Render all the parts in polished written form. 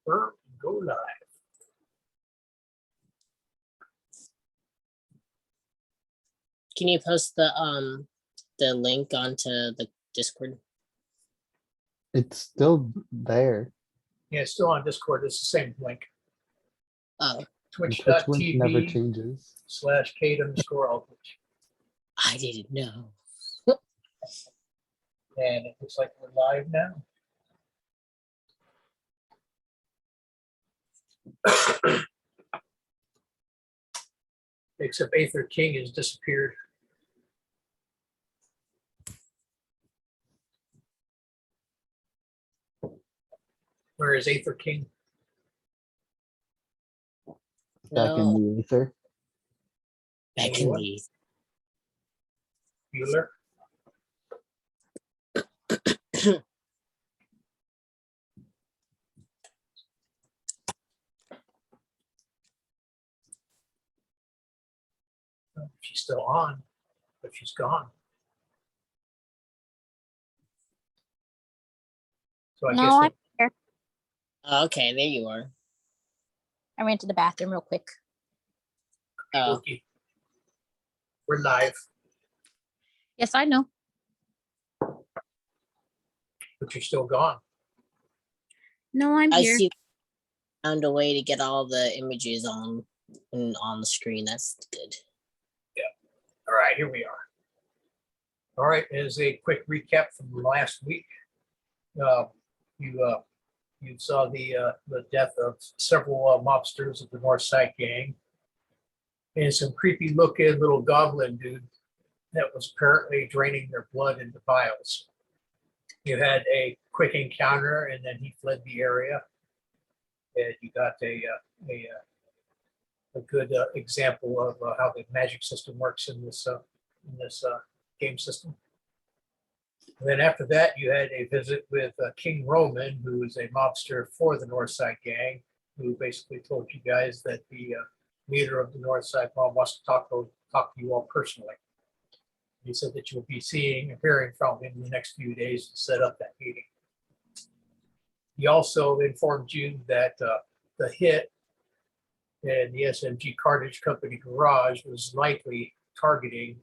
confirm and go live. Can you post the link onto the Discord? It's still there. Yeah, it's still on Discord. It's the same link. Oh, The Twitch link never Twitch.tv changes. /Caed_Aldwych. I didn't know. And it looks like we're live now. Except Aether King has disappeared. Where is Aether King? Back in No, the ether. back in the Bueller? She's still on, but she's gone. So I No, guess I'm that, here. Okay, there you are. I ran to the bathroom real quick. Oh, okay. We're live, Yes, I know. but you're still gone. No, I'm I here. see. Found a way to get all the images on the screen. That's good. All right, here we are. All right, as a quick recap from last week, you saw the death of several mobsters of the North Side Gang, and some creepy looking little goblin dude that was apparently draining their blood into vials. You had a quick encounter, and then he fled the area, and you got a good example of how the magic system works in this game system. And then after that, you had a visit with King Roman, who is a mobster for the Northside Gang, who basically told you guys that the leader of the Northside Mob wants to talk to you all personally. He said that you'll be seeing and hearing from him in the next few days to set up that meeting. He also informed you that the hit and the SMG Cartage Company garage was likely targeting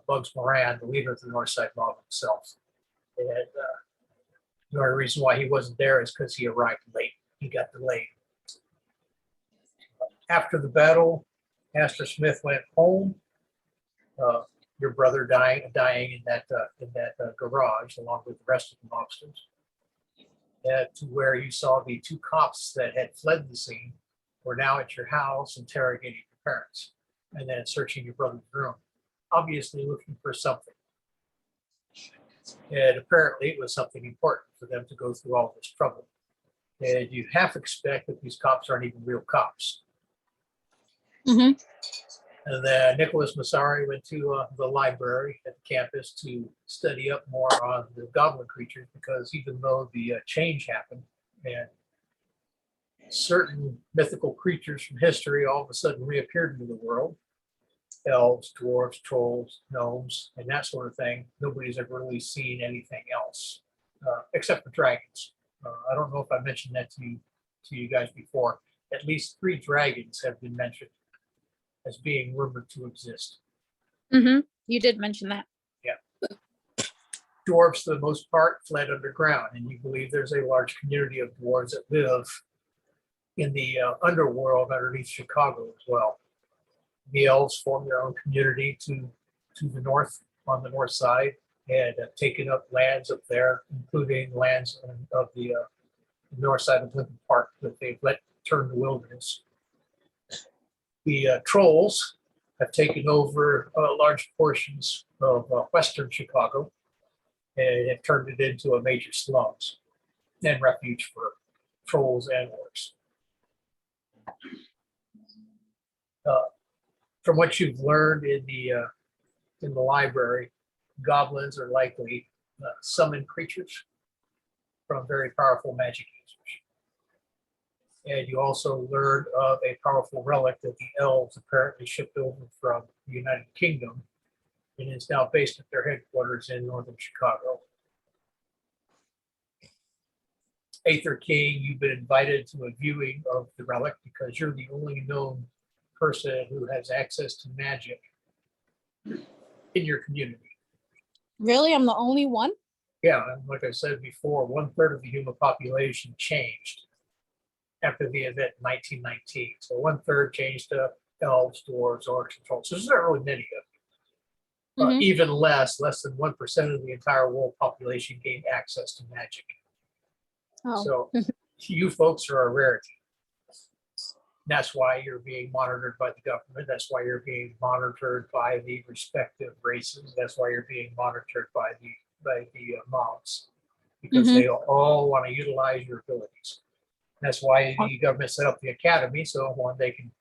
Bugs Moran, the leader of the Northside Mob himself. And the only reason why he wasn't there is because he arrived late. He got delayed. After the battle, Master Smith went home. Your brother dying in that garage, along with the rest of the mobsters. To where you saw the two cops that had fled the scene were now at your house interrogating your parents, and then searching your brother's room, obviously looking for something. And apparently it was something important for them to go through all this trouble. And you half expect that these cops aren't even real cops. Mm-hmm. And then Nicholas Massari went to the library at the campus to study up more on the goblin creatures, because even though the change happened and certain mythical creatures from history all of a sudden reappeared into the world, elves, dwarves, trolls, gnomes, and that sort of thing, nobody's ever really seen anything else except for dragons. I don't know if I mentioned that to you guys before. At least 3 dragons have been mentioned as being rumored to exist. Mm-hmm. You did mention that. Dwarves, for the most part, fled underground, and you believe there's a large community of dwarves that live in the underworld underneath Chicago as well. The elves form their own community to the north, on the north side, and have taken up lands up there, including lands of the north side of Lincoln Park that they've let turn to wilderness. The trolls have taken over large portions of western Chicago and have turned it into a major slums and refuge for trolls and orcs. From what you've learned in the library, goblins are likely summoned creatures from very powerful magic users. And you also learned of a powerful relic that the elves apparently shipped over from the United Kingdom and is now based at their headquarters in northern Chicago. Aether King, you've been invited to a viewing of the relic because you're the only known person who has access to magic in your community. Really? I'm the only one? Yeah, and like I said before, 1/3 of the human population changed after the event in 1919. So 1/3 changed to elves, dwarves, orcs, and trolls. So there's not really many of them. Mhm. Even less than 1% of the entire world population gained access to magic. Oh. So you folks are a rarity. That's why you're being monitored by the government. That's why you're being monitored by the respective races. That's why you're being monitored by the mobs, because Mhm. they all want to utilize your abilities. That's why the government set up the academy, so one they can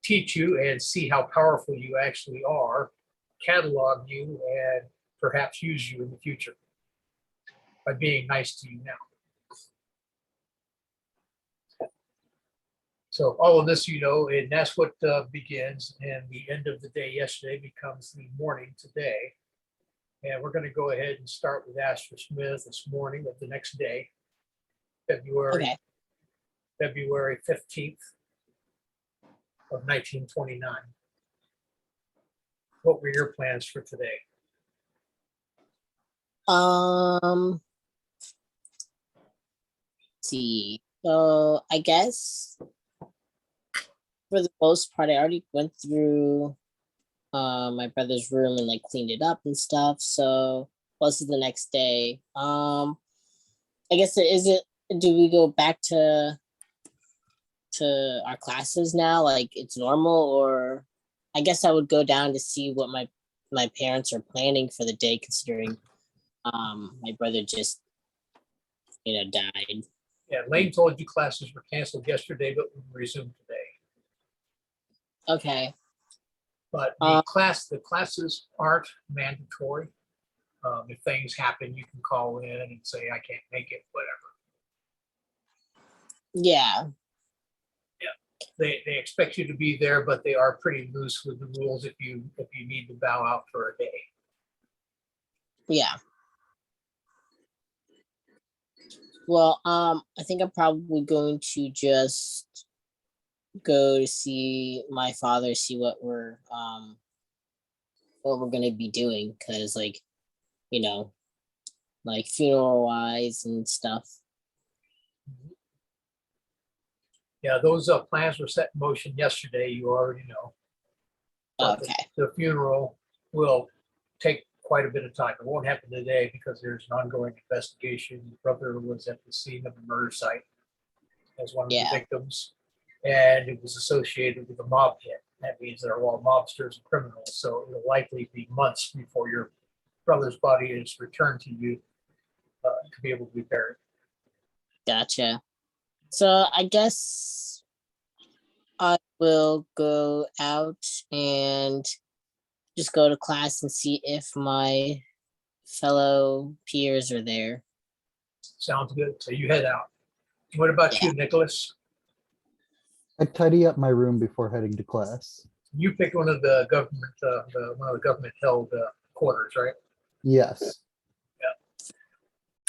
teach you and see how powerful you actually are, catalog you, and perhaps use you in the future by being nice to you now. So all of this, and that's what begins, and the end of the day yesterday becomes the morning today. And we're going to go ahead and start with Asher Smith this morning of the next day, February Okay. 15th of 1929. What were your plans for today? Let's see. So I guess for the most part, I already went through my brother's room and like cleaned it up and stuff. So plus is the next day. I guess do we go back to our classes now, like it's normal, or I guess I would go down to see what my parents are planning for the day, considering my brother just died. Yeah, Lane told you classes were canceled yesterday, but will resume today. Okay. But the classes aren't mandatory. If things happen, you can call in and say, I can't make it, whatever. Yeah. They expect you to be there, but they are pretty loose with the rules if you need to bow out for a day. Yeah. Well, I think I'm probably going to just go to see my father, see what we're gonna be doing, because like funeral wise and stuff. Yeah, those plans were set in motion yesterday. You already know. But Okay. the funeral will take quite a bit of time. It won't happen today because there's an ongoing investigation. His brother was at the scene of the murder site as one of the victims, and it was associated with a mob hit. That means they're all mobsters and criminals. So it'll likely be months before your brother's body is returned to you to be able to be buried. Gotcha. So I guess I will go out and just go to class and see if my fellow peers are there. Sounds good. So you head out. What about you, Nicholas? I tidy up my room before heading to class. You picked one of the government, one of the government-held quarters, right? Yes.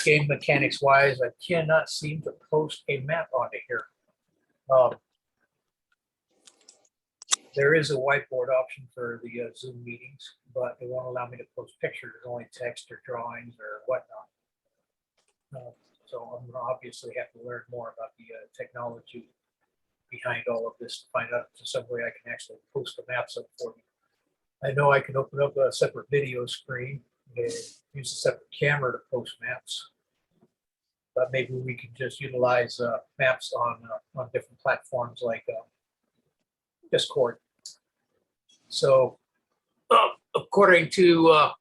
Game mechanics wise, I cannot seem to post a map onto here. There is a whiteboard option for the Zoom meetings, but it won't allow me to post pictures, only text or drawings or whatnot. So I'm going to obviously have to learn more about the technology behind all of this to find out if there's some way I can actually post the maps up for you. I know I can open up a separate video screen and use a separate camera to post maps, but maybe we can just utilize maps on different platforms like Discord. So according to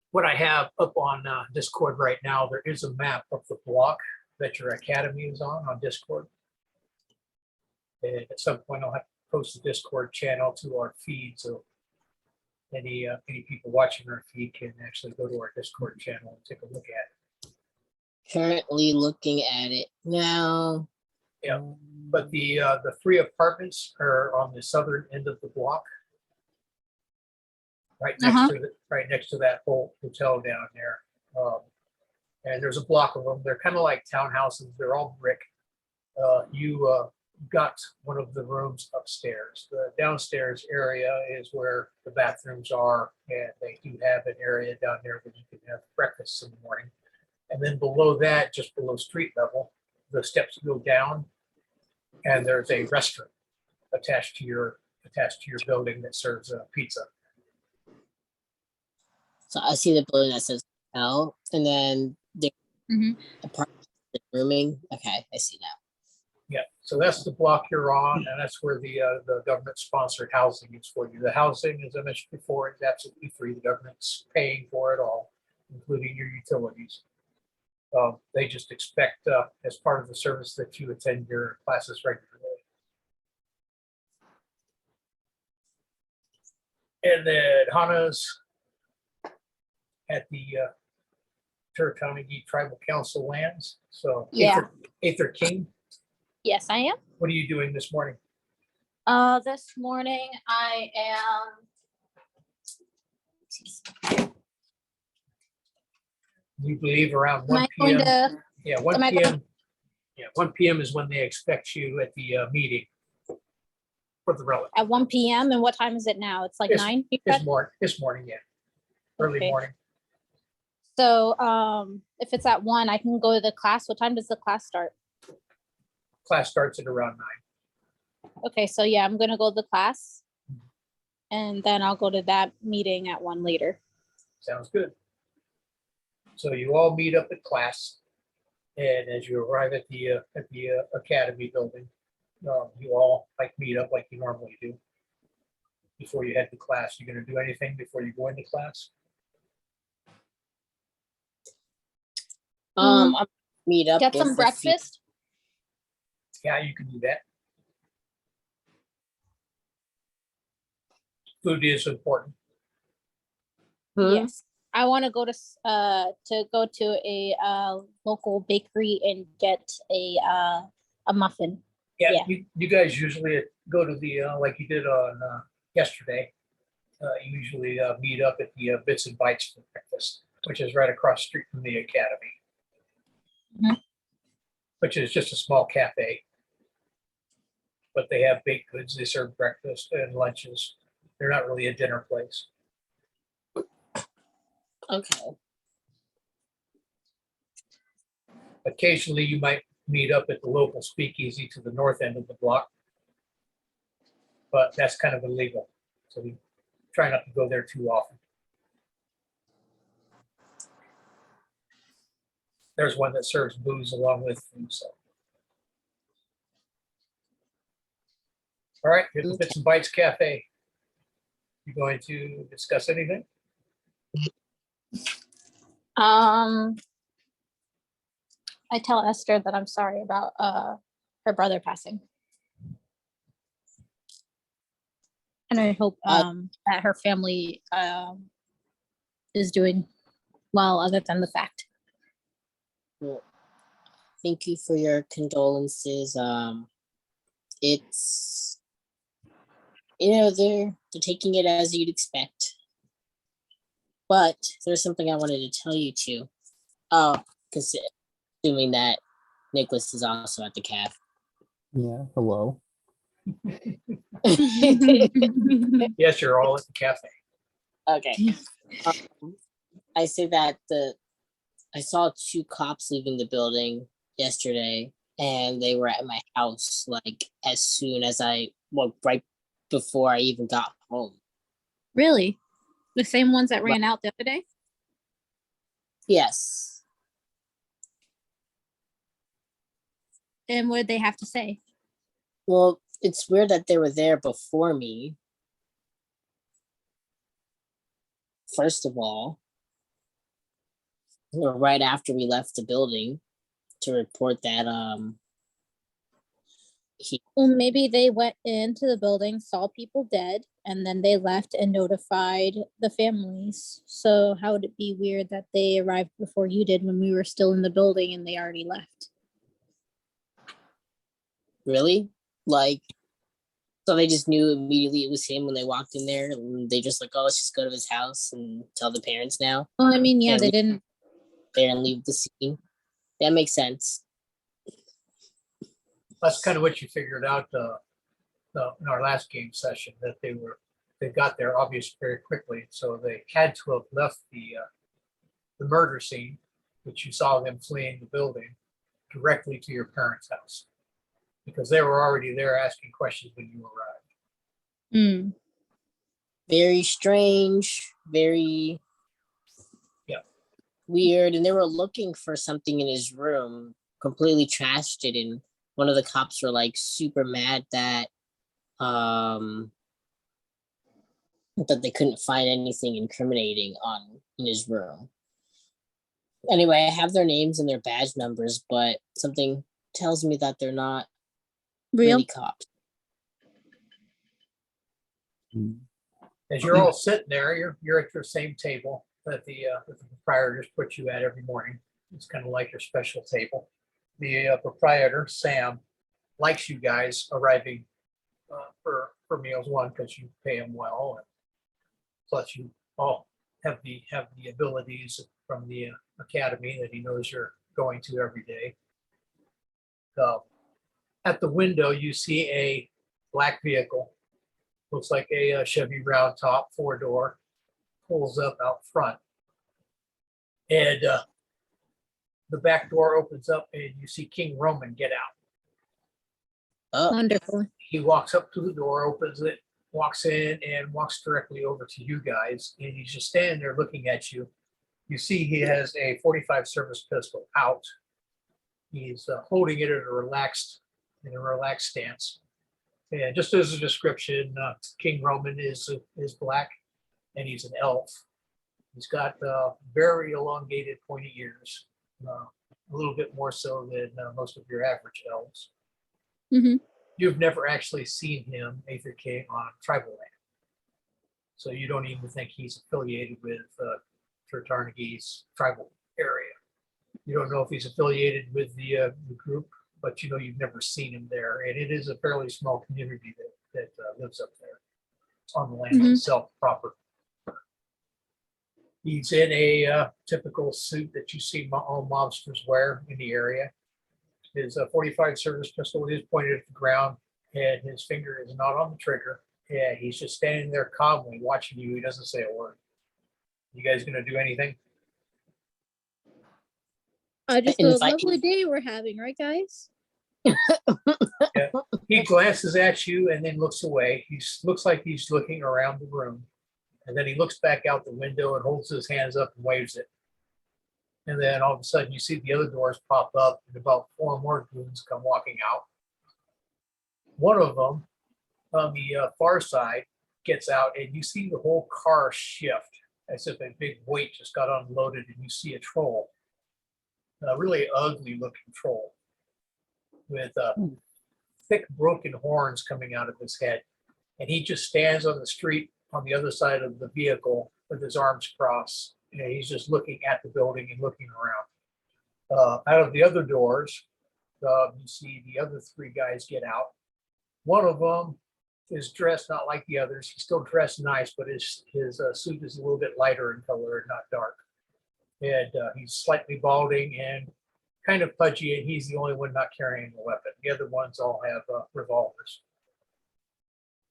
what I have up on Discord right now, there is a map of the block that your academy is on Discord. And at some point, I'll have to post the Discord channel to our feed, so any people watching our feed can actually go to our Discord channel and take a look at it. Currently looking at it now. Yeah, but the 3 apartments are on the southern end of the block, right next to that whole hotel down there. And there's a block of them. They're kind of like townhouses. They're all brick. You got one of the rooms upstairs. The downstairs area is where the bathrooms are, and they do have an area down there where you can have breakfast in the morning. And then below that, just below street level, the steps go down, and there's a restaurant attached to your building that serves pizza. So I see the building that says L, and then the Mhm. apartment rooming. Okay, I see now. Yeah, so that's the block you're on, and that's where the government-sponsored housing is for you. The housing, as I mentioned before, is absolutely free. The government's paying for it all, including your utilities. They just expect, as part of the service, that you attend your classes regularly. And then Hana's at the TTRPG Tribal Council lands. So Yeah. Aether King, Yes, I am. what are you doing this morning? This morning I am. You believe around Am 1 I going p.m. to? Yeah, 1 am I p.m. Yeah, 1 p.m. is when they expect you at the meeting for the relic. At 1 p.m. and what time is it now? It's like It's- 9. You said? This morning, yeah. Early Okay. morning. So if it's at 1, I can go to the class. What time does the class start? Class starts at around 9. Okay, so yeah, I'm gonna go to the class. And then I'll go to that meeting at 1 later. Sounds good. So you all meet up at class, and as you arrive at the academy building, you all meet up like you normally do before you head to class. You gonna do anything before you go into class? I'll meet up. Get with some a few- breakfast. Yeah, you can do that. Food is important. Hmm? Yes. I want to go to a local bakery and get a muffin. Yeah, Yeah. you guys usually go to the, like you did on yesterday. You usually meet up at the Bits and Bites for breakfast, which is right across the street from the academy. Mhm. Which is just a small cafe. But they have baked goods, they serve breakfast and lunches. They're not really a dinner place. Okay. Occasionally, you might meet up at the local speakeasy to the north end of the block. But that's kind of illegal, so we try not to go there too often. There's one that serves booze along with food, so. All right, here's the Bits and Bites Cafe. You going to discuss anything? I tell Esther that I'm sorry about her brother passing. And I hope that her family is doing well, other than the fact. Well, thank you for your condolences. It's they're taking it as you'd expect. But there's something I wanted to tell you too. Because assuming that Nicholas is also at the calf. Yeah, hello. Yes, you're all at the cafe. Okay. I say that I saw 2 cops leaving the building yesterday, and they were at my house as soon as right before I even got home. Really? The same ones that ran out the other day? Yes. And what did they have to say? Well, it's weird that they were there before me. First of all, or right after we left the building to report that Well, maybe they went into the building, saw people dead, and then they left and notified the families. So how would it be weird that they arrived before you did when we were still in the building and they already left? really so they just knew immediately it was him when they walked in there, and they just oh, let's just go to his house and tell the parents now. Well, I mean, yeah, And they didn't there and leave the scene. That makes sense. That's kind of what you figured out in our last game session, that they got there obviously very quickly. So they had to have left the murder scene, which you saw them fleeing the building, directly to your parents' house, because they were already there asking questions when you arrived. Hmm. Very strange, very weird. And they were looking for something in his room, completely trashed it. And one of the cops were like super mad that that they couldn't find anything incriminating in his room. Anyway, I have their names and their badge numbers, but something tells me that they're not Real? really cops. As you're all sitting there, you're at your same table that the proprietors put you at every morning. It's kind of like your special table. The proprietor, Sam, likes you guys arriving for meals, one, because you pay him well, and plus you all have the abilities from the academy that he knows you're going to every day. At the window, you see a black vehicle. Looks like a Chevy round top, 4-door, pulls up out front. And the back door opens up and you see King Roman get out. Oh, Wonderful. He walks up to the door, opens it, walks in, and walks directly over to you guys. And he's just standing there looking at you. You see he has a .45 service pistol out. He's holding it in a relaxed stance. And just as a description, King Roman is black, and he's an elf. He's got very elongated, pointy ears, a little bit more so than most of your average elves. Mhm. You've never actually seen him, Aether King, on tribal land, so you don't even think he's affiliated with Tartarnagi's tribal area. You don't know if he's affiliated with the group, but you know you've never seen him there, and it is a fairly small community that lives up there on the land itself proper. He's in a typical suit that you see all mobsters wear in the area. His .45 service pistol is pointed at the ground, and his finger is not on the trigger. Yeah, he's just standing there calmly watching you. He doesn't say a word. You guys gonna do anything? Just a Invite- lovely day we're having, right, guys? Yeah. He glances at you and then looks away. He looks like he's looking around the room. And then he looks back out the window and holds his hands up and waves it. And then all of a sudden you see the other doors pop up and about 4 more goons come walking out. One of them on the far side gets out and you see the whole car shift as if a big weight just got unloaded, and you see a troll, a really ugly looking troll with thick broken horns coming out of his head. And he just stands on the street on the other side of the vehicle with his arms crossed. And he's just looking at the building and looking around. Out of the other doors, you see the other 3 guys get out. One of them is dressed not like the others. He's still dressed nice, but his suit is a little bit lighter in color and not dark. And he's slightly balding and kind of pudgy, and he's the only one not carrying a weapon. The other ones all have revolvers.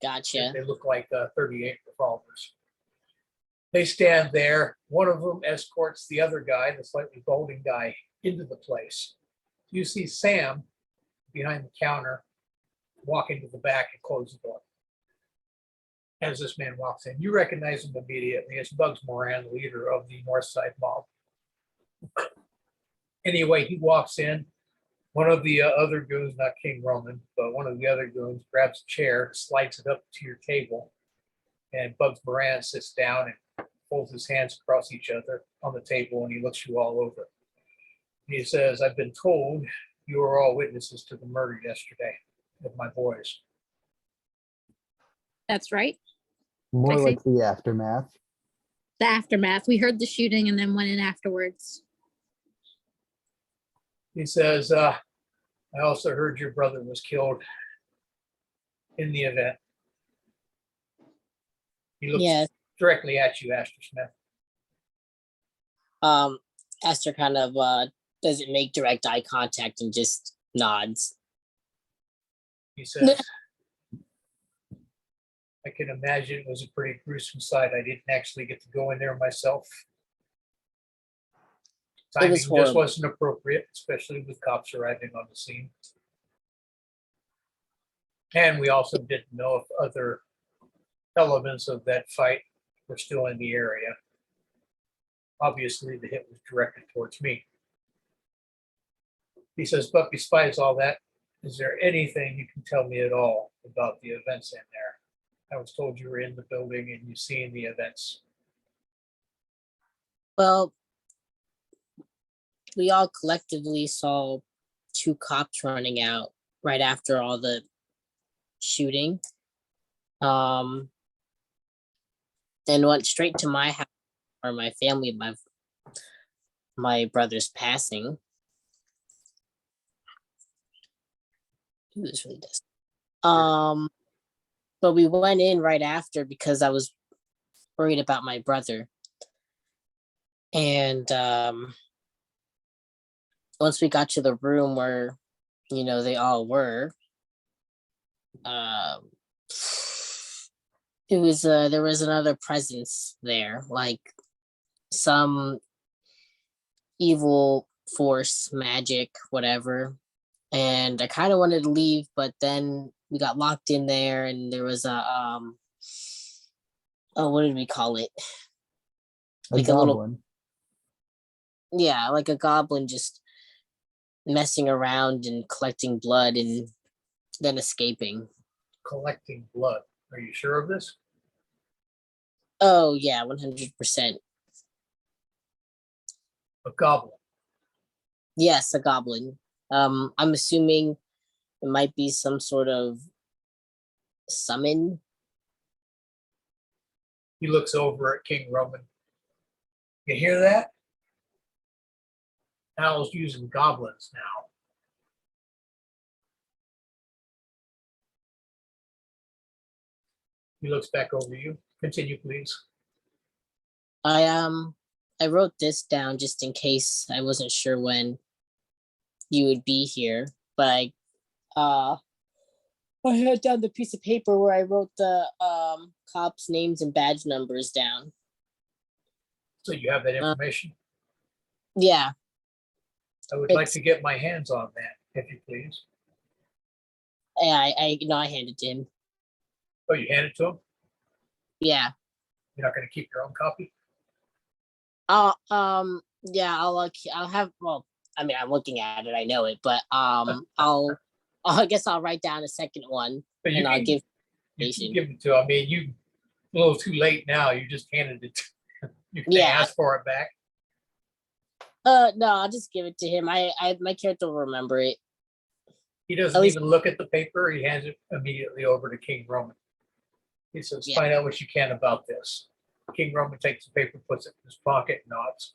Gotcha. They look like 38 revolvers. They stand there. One of them escorts the other guy, the slightly balding guy, into the place. You see Sam behind the counter walk into the back and close the door. As this man walks in, you recognize him immediately. It's Bugs Moran, leader of the North Side Mob. Anyway, he walks in. One of the other goons, not King Roman, but one of the other goons grabs a chair, slides it up to your table, and Bugs Moran sits down and folds his hands across each other on the table, and he looks you all over. He says, "I've been told you are all witnesses to the murder yesterday of my boys." That's right. More I see. like the aftermath. The aftermath. We heard the shooting and then went in afterwards. He says, "I also heard your brother was killed in the event." He looks Yes. directly at you, Astor Smith. Esther kind of doesn't make direct eye contact and just nods. He says, I can imagine it was a pretty gruesome sight. I didn't actually get to go in there myself. It Timing was just horrible. wasn't appropriate, especially with cops arriving on the scene. And we also didn't know if other elements of that fight were still in the area. Obviously, the hit was directed towards me. He says, but besides all that, is there anything you can tell me at all about the events in there? I was told you were in the building and you seen the events. Well, we all collectively saw two cops running out right after all the shooting. And went straight to my house or my family, my brother's passing. He was really distant. But we went in right after because I was worried about my brother. And once we got to the room where, they all were, it was there was another presence there, like some evil force, magic, whatever. And I kind of wanted to leave, but then we got locked in there, and there was a what did we call it? A Like a little- goblin. Yeah, like a goblin just messing around and collecting blood and then escaping. Collecting blood. Are you sure of this? Oh yeah, 100%. A goblin. Yes, a goblin. I'm assuming it might be some sort of summon. He looks over at King Roman. You hear that? Hal's using goblins now. He looks back over you. Continue, please. I wrote this down just in case I wasn't sure when you would be here, but I had down the piece of paper where I wrote the cops' names and badge numbers down. So you have that information. Yeah, I would like to get my hands on that, if you please. I handed it to him. Oh, you hand it to him? Yeah. You're not going to keep your own copy? Yeah, I'll have, well, I mean, I'm looking at it, I know it, but I guess I'll write down a second one But you and I'll can, give you information. can give it to, I mean, you, a little too late now, you just handed it. You can Yeah. ask for it back. No, I'll just give it to him. My character will remember it. He doesn't At least- even look at the paper. He hands it immediately over to King Roman. He says, Yeah. find out what you can about this. King Roman takes the paper, puts it in his pocket, nods.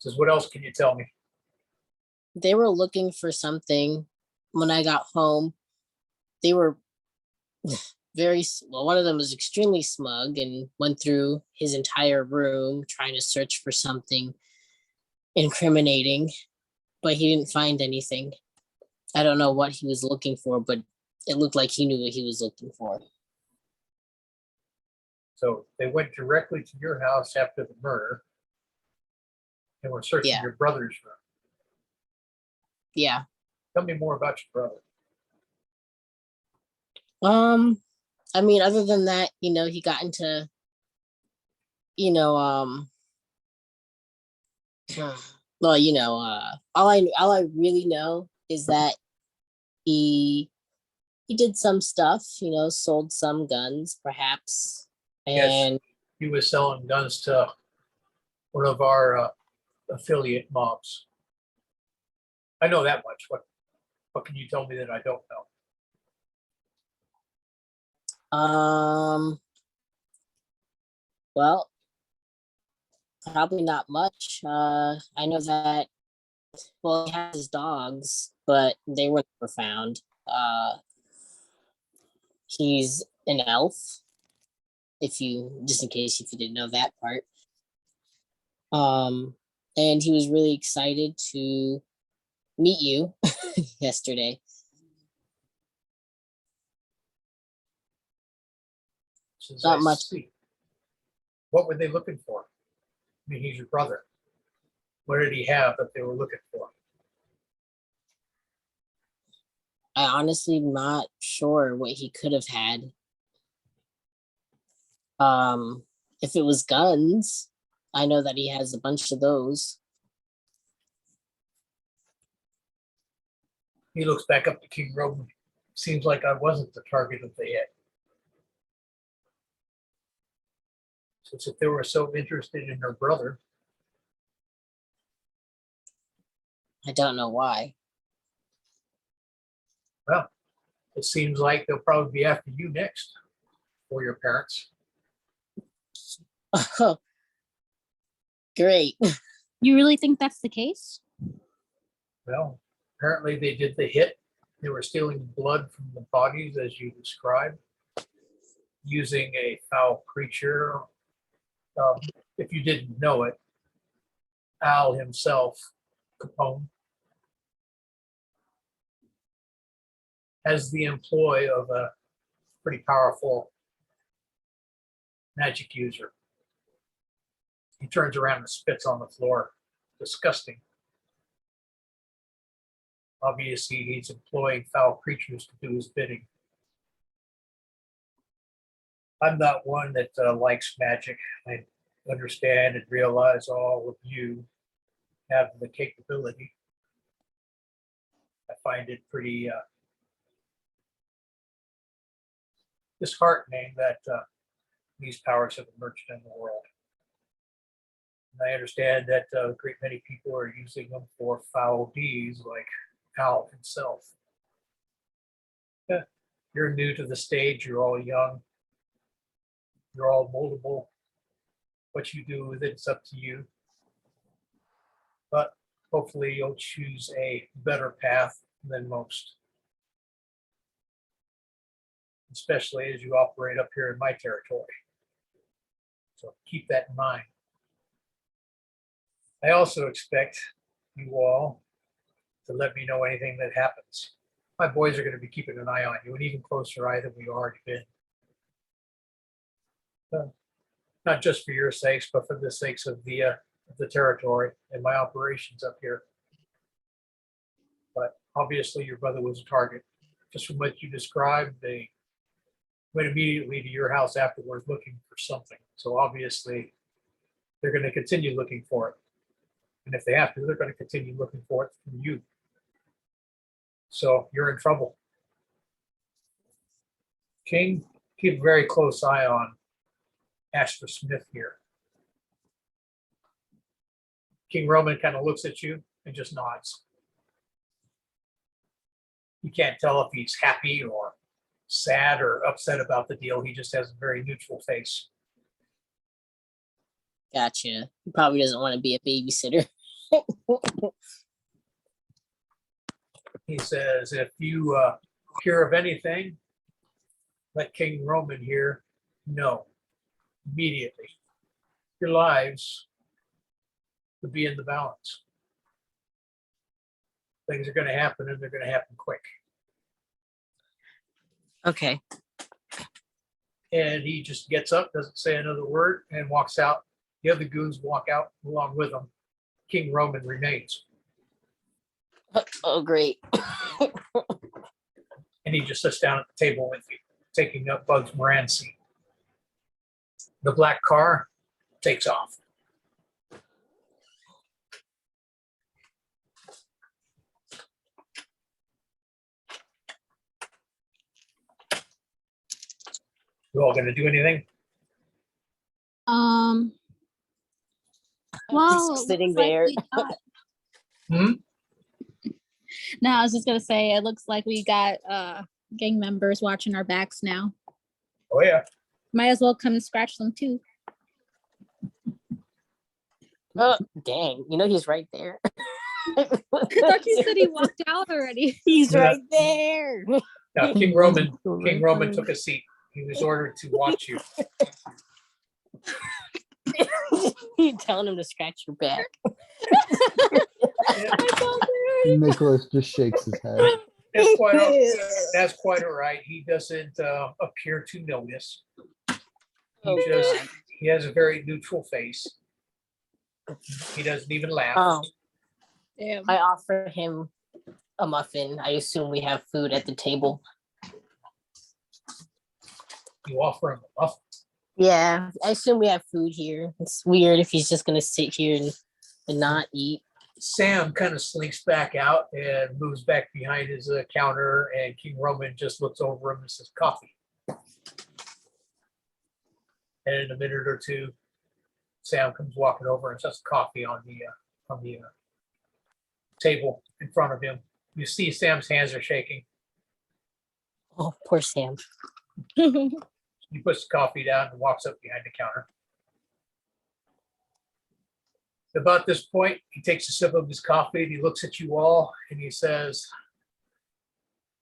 Says, what else can you tell me? They were looking for something when I got home. They were well, one of them was extremely smug and went through his entire room trying to search for something incriminating, but he didn't find anything. I don't know what he was looking for, but it looked like he knew what he was looking for. So they went directly to your house after the murder and were searching Yeah. your brother's room. Yeah. Tell me more about your brother. I mean, other than that, he got into, well, all I really know is that he did some stuff, sold some guns, perhaps, Yes. and He was selling guns to one of our affiliate mobs. I know that much. What can you tell me that I don't know? Well, probably not much. I know that, well, he has his dogs, but they were never found. He's an elf, just in case if you didn't know that part. And he was really excited to meet you yesterday. Says, Not "I much. see." What were they looking for? I mean, he's your brother. What did he have that they were looking for? I honestly not sure what he could have had. If it was guns, I know that he has a bunch of those. He looks back up to King Roman. Seems like I wasn't the target that they had. Since if they were so interested in her brother, I don't know why. well, it seems like they'll probably be after you next, or your parents. Great. You really think that's the case? Well, apparently they did the hit. They were stealing blood from the bodies, as you described, using a foul creature. If you didn't know it, Al himself, Capone, has the employ of a pretty powerful magic user. He turns around and spits on the floor. Disgusting. Obviously, he's employing foul creatures to do his bidding. I'm not one that likes magic. I understand and realize all of you have the capability. I find it pretty disheartening that these powers have emerged in the world. And I understand that a great many people are using them for foul deeds, like Al himself. Yeah, you're new to the stage, you're all young, you're all moldable. What you do with it's up to you. But hopefully you'll choose a better path than most, especially as you operate up here in my territory. So keep that in mind. I also expect you all to let me know anything that happens. My boys are going to be keeping an eye on you, an even closer eye than we've already been. Not just for your sakes, but for the sakes of the territory and my operations up here. But obviously your brother was a target. Just from what you described, they went immediately to your house afterwards looking for something. So obviously they're going to continue looking for it. And if they have to, they're going to continue looking for it from you. So you're in trouble. King, keep a very close eye on Asher Smith here. King Roman kind of looks at you and just nods. You can't tell if he's happy or sad or upset about the deal. He just has a very neutral face. Gotcha. He probably doesn't want to be a babysitter. He says, if you hear of anything, let King Roman here know immediately. Your lives would be in the balance. Things are going to happen and they're going to happen quick. Okay. And he just gets up, doesn't say another word, and walks out. The other goons walk out along with him. King Roman remains. Oh, great. And he just sits down at the table with you, taking up Bugs Moran's seat. The black car takes off. You all going to do anything? Well, Just it sitting looks like there. we got- Hmm? No, I was just gonna say it looks like we got gang members watching our backs now. Oh, yeah. Might as well come and scratch them too. Oh, dang. You know he's right there. I thought you said he walked out already. He's Yeah. right there. Now, King Roman took a seat. He was ordered to watch you. You telling him to scratch your back. Nicholas just shakes his head. That's quite, that's quite all right. He doesn't appear to notice. Oh, Just, he has a very neutral face. He doesn't even laugh. Oh, Damn. I offer him a muffin. I assume we have food at the table. You offer him a muffin. Yeah, I assume we have food here. It's weird if he's just gonna sit here and not eat. Sam kind of slinks back out and moves back behind his counter, and King Roman just looks over him and says, "Coffee." And in a minute or two, Sam comes walking over and sets coffee on the table in front of him. You see Sam's hands are shaking. Oh, poor Sam. He puts the coffee down and walks up behind the counter. About this point, he takes a sip of his coffee and he looks at you all and he says,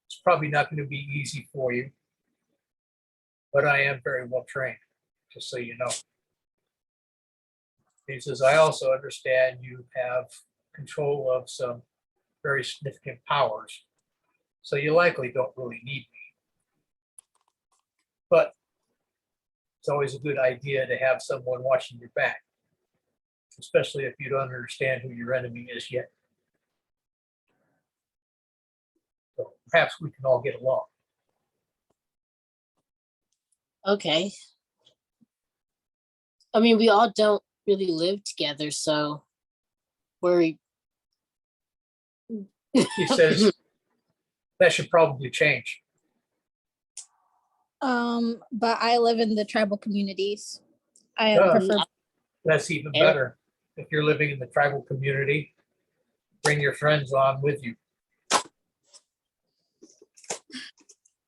"It's probably not going to be easy for you, but I am very well trained, just so you know." He says, "I also understand you have control of some very significant powers, so you likely don't really need me. But it's always a good idea to have someone watching your back, especially if you don't understand who your enemy is yet. So perhaps we can all get along." Okay. I mean, we all don't really live together, so we're He says, "That should probably change." But I live in the tribal communities. I Oh. prefer. That's even Yeah. better. If you're living in the tribal community, bring your friends on with you.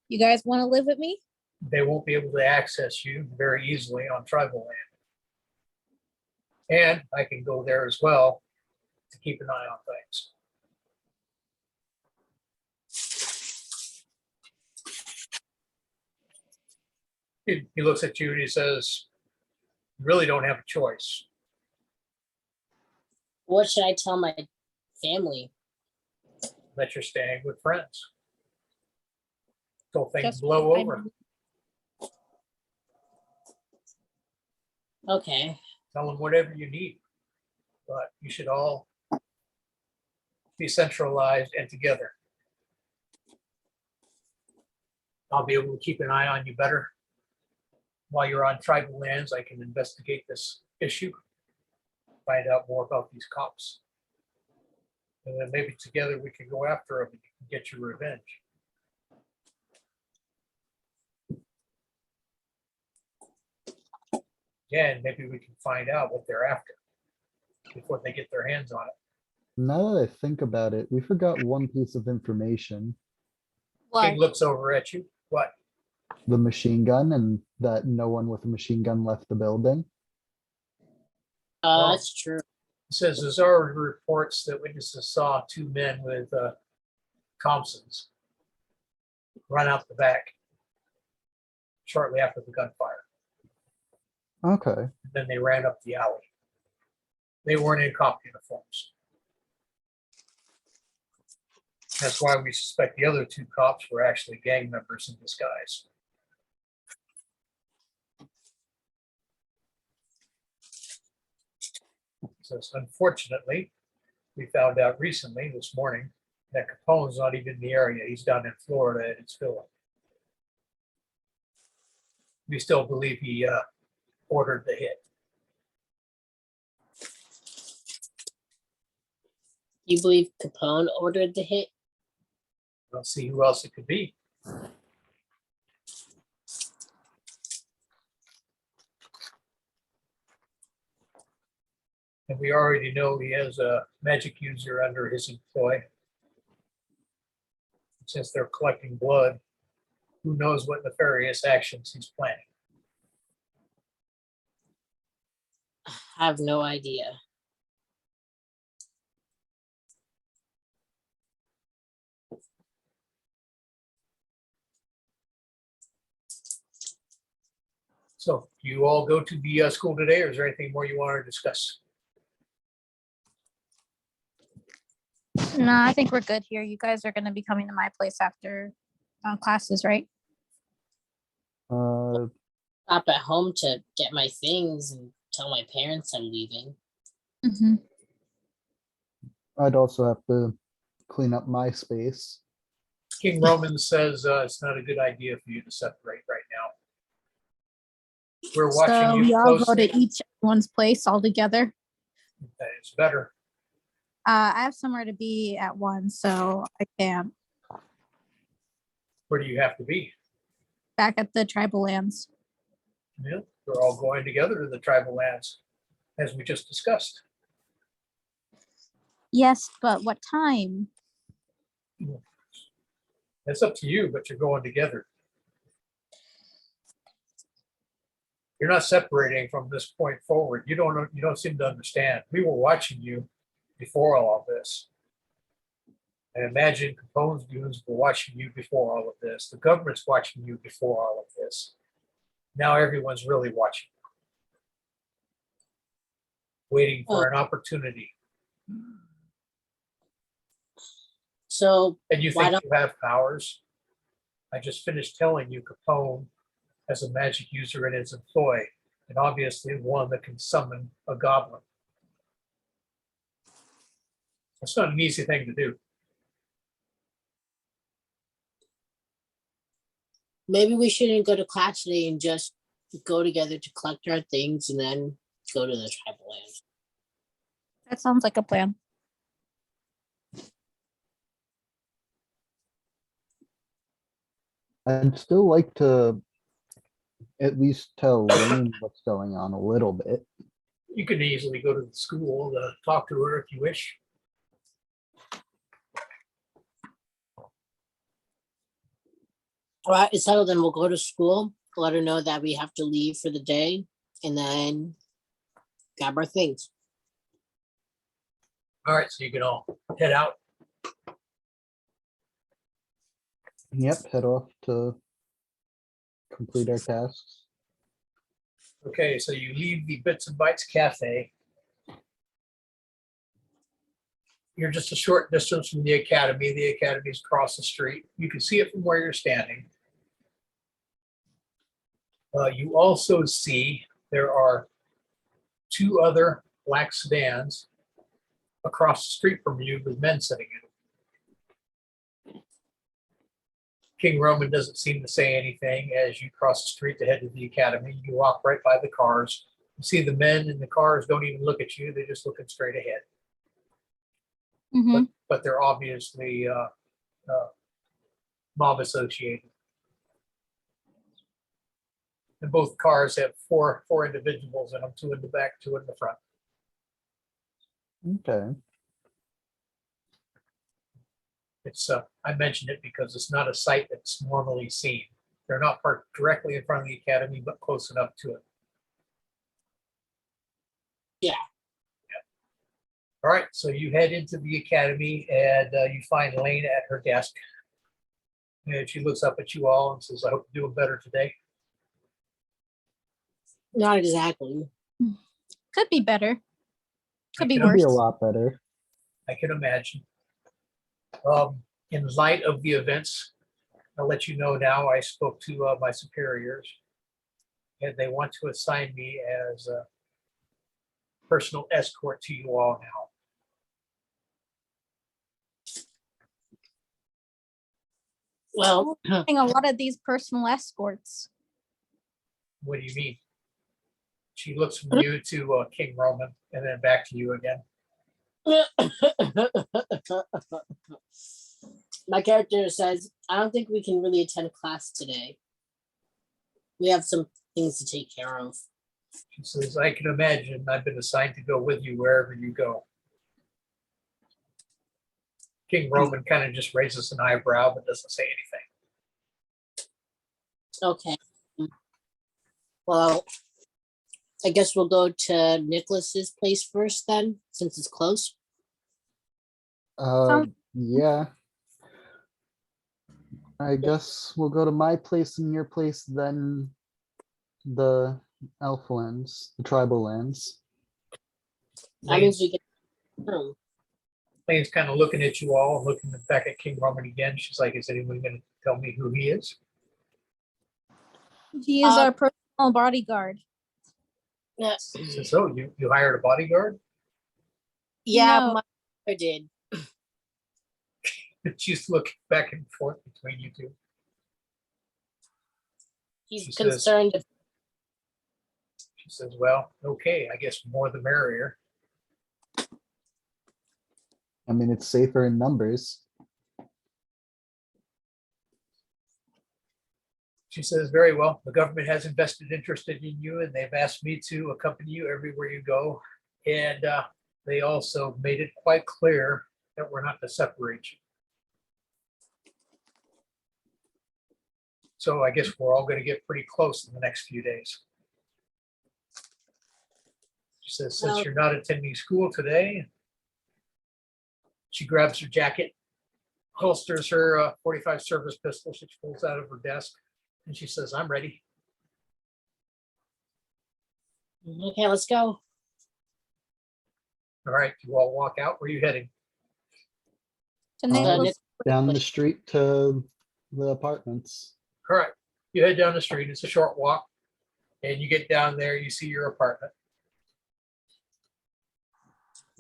You guys want to live with me? They won't be able to access you very easily on tribal land. And I can go there as well to keep an eye on things. He looks at you and he says, "You really don't have a choice. what should I tell my family? That you're staying with friends till things Just blow fine. over. Okay. Tell them whatever you need. But you should all be centralized and together. I'll be able to keep an eye on you better. While you're on tribal lands, I can investigate this issue, find out more about these cops. And then maybe together we can go after them and you can get your revenge." Yeah, and maybe we can find out what they're after before they get their hands on it. Now that I think about it, we forgot one piece of information, Why? King looks over at you. What? the machine gun, and that no one with a machine gun left the building. Oh. That's true. It says there's already reports that witnesses saw two men with Thompsons run out the back shortly after the gunfire. Okay, And then they ran up the alley. They weren't in cop uniforms. That's why we suspect the other two cops were actually gang members in disguise. So unfortunately, we found out recently this morning that Capone's not even in the area. He's down in Florida and it's Philip. We still believe he ordered the hit. You believe Capone ordered the hit? Let's see who else it could be. And we already know he has a magic user under his employ. Since they're collecting blood, who knows what nefarious actions he's planning. I have no idea. So you all go to the school today, or is there anything more you want to discuss? No, I think we're good here. You guys are gonna be coming to my place after classes, right? Stop at home to get my things and tell my parents I'm leaving. Mm-hmm. I'd also have to clean up my space. King Roman says it's not a good idea for you to separate right now. We're So watching we you all go closely. to each one's place all together. It's better. I have somewhere to be at 1, so I can't. Where do you have to be? Back at the tribal lands. Yeah, we're all going together to the tribal lands, as we just discussed. Yes, but what time? It's up to you, but you're going together. You're not separating from this point forward. You don't seem to understand. We were watching you before all of this. And imagine Capone's goons were watching you before all of this. The government's watching you before all of this. Now everyone's really watching, waiting for an opportunity. So And you why think don't you have powers? I just finished telling you Capone has a magic user in his employ, and obviously one that can summon a goblin. It's not an easy thing to do. maybe we shouldn't go to class today and just go together to collect our things and then go to the tribal land? That sounds like a plan. I'd still like to at least tell Lane what's going on a little bit. You can easily go to the school to talk to her if you wish. All right, it's settled. Then we'll go to school, let her know that we have to leave for the day, and then grab our things. All right, so you can all head out. Yep, head off to complete our tasks. Okay, so you leave the Bits and Bytes Cafe. You're just a short distance from the academy. The academy's across the street. You can see it from where you're standing. You also see there are 2 other black sedans across the street from you with men sitting in them. King Roman doesn't seem to say anything as you cross the street to head to the academy. You walk right by the cars. You see the men in the cars don't even look at you. They're just looking straight ahead. Mm-hmm. But they're obviously mob associated. And both cars have four individuals in them, 2 in the back, 2 in the front. Okay. It's I mentioned it because it's not a site that's normally seen. They're not parked directly in front of the academy, but close enough to it. Yeah. All right, so you head into the academy and you find Lane at her desk. And she looks up at you all and says, I hope you're doing better today. Not exactly. Could be better. Could be Could Could be a worse. lot better. I can imagine. In light of the events, I'll let you know now, I spoke to my superiors and they want to assign me as a personal escort to you all now. Well, Having a lot of these personal escorts. What do you mean? She looks from you to King Roman and then back to you again. my character says, I don't think we can really attend class today. We have some things to take care of. She says, I can imagine. I've been assigned to go with you wherever you go. King Roman kind of just raises an eyebrow but doesn't say anything. Okay. Well, I guess we'll go to Nicholas's place first then, since it's close. Yeah. I guess we'll go to my place and your place, then the elf lands, the tribal lands. That means we get room. Lane's kind of looking at you all, looking back at King Roman again. She's like, is anyone going to tell me who he is? He is Uh, our personal bodyguard. Yeah, She says, oh, you hired a bodyguard? yeah, No. my mother did. She's looking back and forth between you two. He's She says- concerned. She says, well, okay, I guess more the merrier. I mean, it's safer in numbers. She says, very well, the government has invested interest in you and they've asked me to accompany you everywhere you go. And they also made it quite clear that we're not to separate you. So I guess we're all going to get pretty close in the next few days. She says, since Well- you're not attending school today, she grabs her jacket, holsters her .45 service pistol, she pulls out of her desk, and she says, I'm ready. Okay, let's go. All right, you all walk out. Where are you heading? To Nicholas. Down the street to the apartments. All right, you head down the street. It's a short walk. And you get down there, you see your apartment.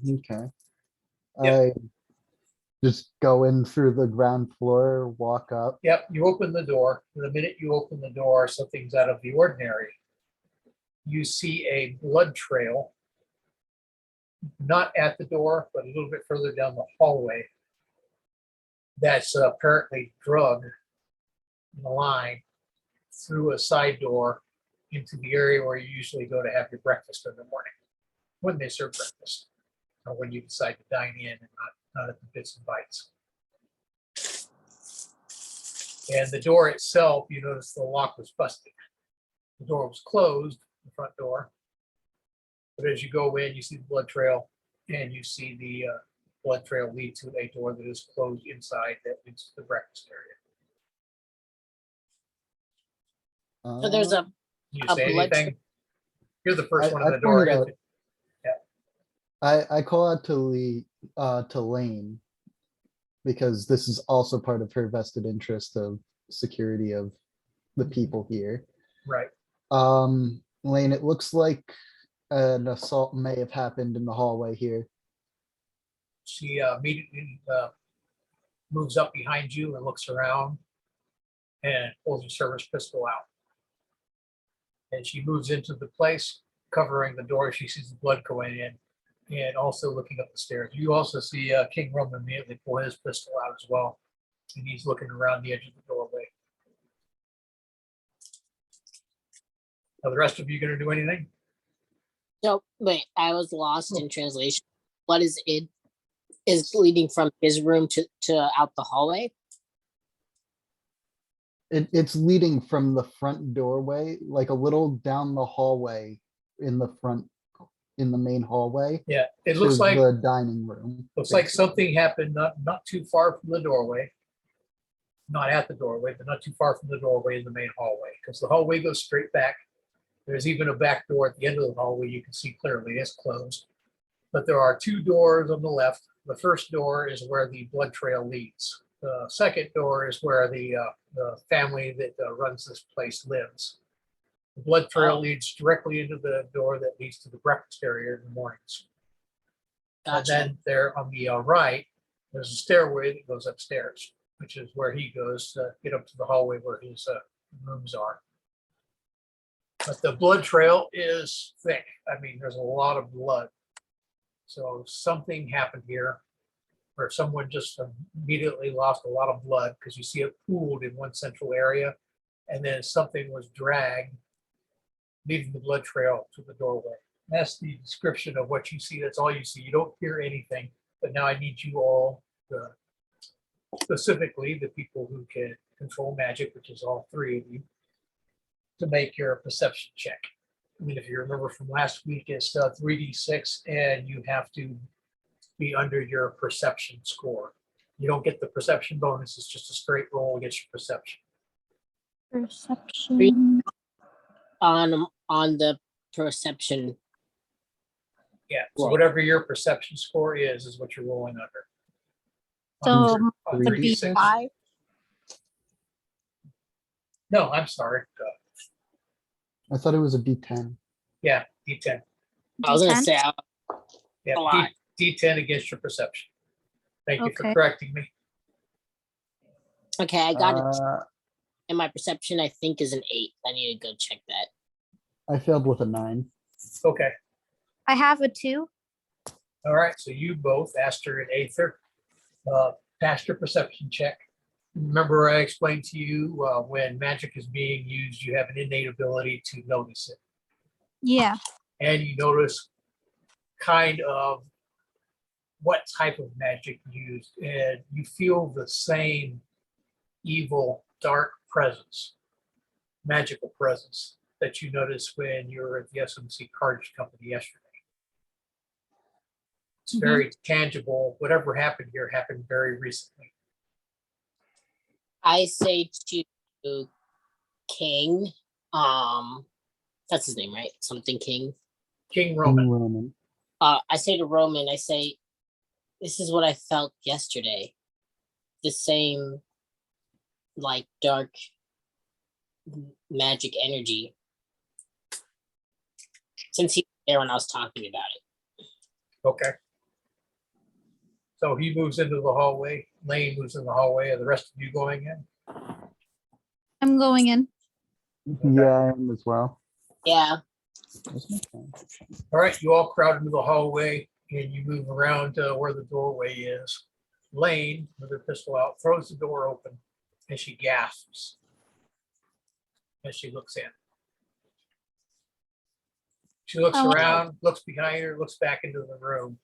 Okay. Yep. I just go in through the ground floor, walk up. Yep, you open the door. The minute you open the door, something's out of the ordinary. You see a blood trail, not at the door, but a little bit further down the hallway. That's apparently drugged in the line through a side door into the area where you usually go to have your breakfast in the morning, when they serve breakfast, or when you decide to dine in and not at the bits and bites. And the door itself, you notice the lock was busted. The door was closed, the front door. But as you go in, you see the blood trail, and you see the blood trail lead to a door that is closed inside that leads to the breakfast area. So there's a You A say blood anything? You're the first one in I the door. pointed I call out to Lane because this is also part of her vested interest of security of the people here. Right. Lane, it looks like an assault may have happened in the hallway here. She immediately moves up behind you and looks around and pulls her service pistol out. And she moves into the place, covering the door. She sees the blood going in and also looking up the stairs. You also see King Roman immediately pull his pistol out as well. And he's looking around the edge of the doorway. Are the rest of you going to do anything? no. Wait, I was lost in translation. What is it? Is leading from his room to out the hallway? It's leading from the front doorway, like a little down the hallway in the front, in the main hallway. Yeah, it to looks like the dining room. looks like basically. something happened not too far from the doorway. Not at the doorway, but not too far from the doorway in the main hallway, because the hallway goes straight back. There's even a back door at the end of the hallway you can see clearly. It's closed. But there are two doors on the left. The first door is where the blood trail leads. The second door is where the family that runs this place lives. The blood trail Oh. leads directly into the door that leads to the breakfast area in the mornings. Gotcha. And then there on the right, there's a stairway that goes upstairs, which is where he goes to get up to the hallway where his rooms are. But the blood trail is thick. I mean, there's a lot of blood. So something happened here where someone just immediately lost a lot of blood because you see it pooled in one central area. And then something was dragged, leaving the blood trail to the doorway. That's the description of what you see. That's all you see. You don't hear anything. But now I need you all, specifically the people who can control magic, which is all three of you, to make your perception check. I mean, if you remember from last week, it's 3d6, and you have to be under your perception score. You don't get the perception bonus. It's just a straight roll against your perception. Perception. On the perception. Yeah, so Right. whatever your perception score is what you're rolling under. So On the 3d6? B5. No, I'm sorry. I thought it was a D10. Yeah, D10. I was gonna D10? say Yeah, A lot. D10 against your perception. Thank you for Okay. correcting me. okay, I got it. Uh, And my perception, I think, is an 8. I need to go check that. I failed with a 9. Okay, I have a 2. all right, so you both, Aster and Aether, passed your perception check. Remember I explained to you when magic is being used, you have an innate ability to notice it. Yeah. And you notice kind of what type of magic used, and you feel the same evil, dark presence, magical presence that you noticed when you were at the SMC Cartage Company yesterday. It's Mhm. very tangible. Whatever happened here happened very recently. I say to King, that's his name, right? Something King. King Roman. Roman. I say to Roman, I say, this is what I felt yesterday. The same, like, dark magic energy. Since he was there when I was talking about it. Okay. So he moves into the hallway. Lane moves in the hallway. Are the rest of you going in? I'm going in. Yeah, I am as well. Yeah. Where's my phone? All right, you all crowd into the hallway and you move around to where the doorway is. Lane, with her pistol out, throws the door open and she gasps as she looks in. She looks Oh. around, looks behind her, looks back into the room.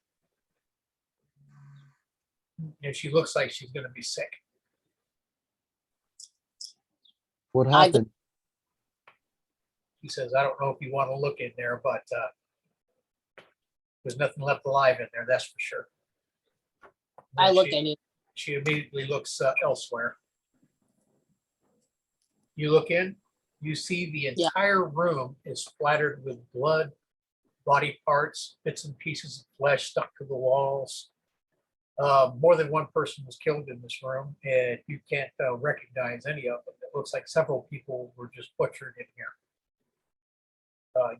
And she looks like she's going to be sick. What I- happened? He says, I don't know if you want to look in there, but there's nothing left alive in there, that's for sure. I Then look she- anyway. She immediately looks elsewhere. You look in, you see the Yeah. entire room is splattered with blood, body parts, bits and pieces of flesh stuck to the walls. More than one person was killed in this room, and you can't recognize any of them. It looks like several people were just butchered in here.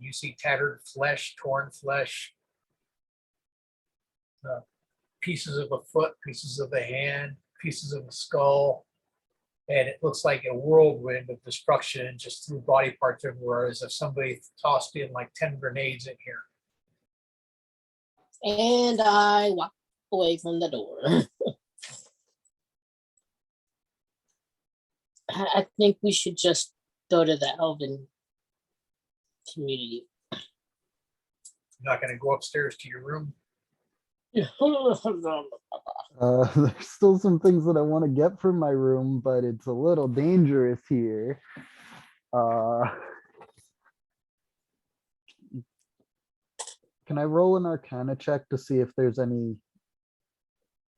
You see tattered flesh, torn flesh, pieces of a foot, pieces of a hand, pieces of a skull, and it looks like a whirlwind of destruction just threw body parts everywhere, as if somebody tossed in like 10 grenades in here. And I walk away from the door. I think we should just go to the Elven community. You're not going to go upstairs to your room. There's still some things that I want to get from my room, but it's a little dangerous here. Can I roll an Arcana check to see if there's any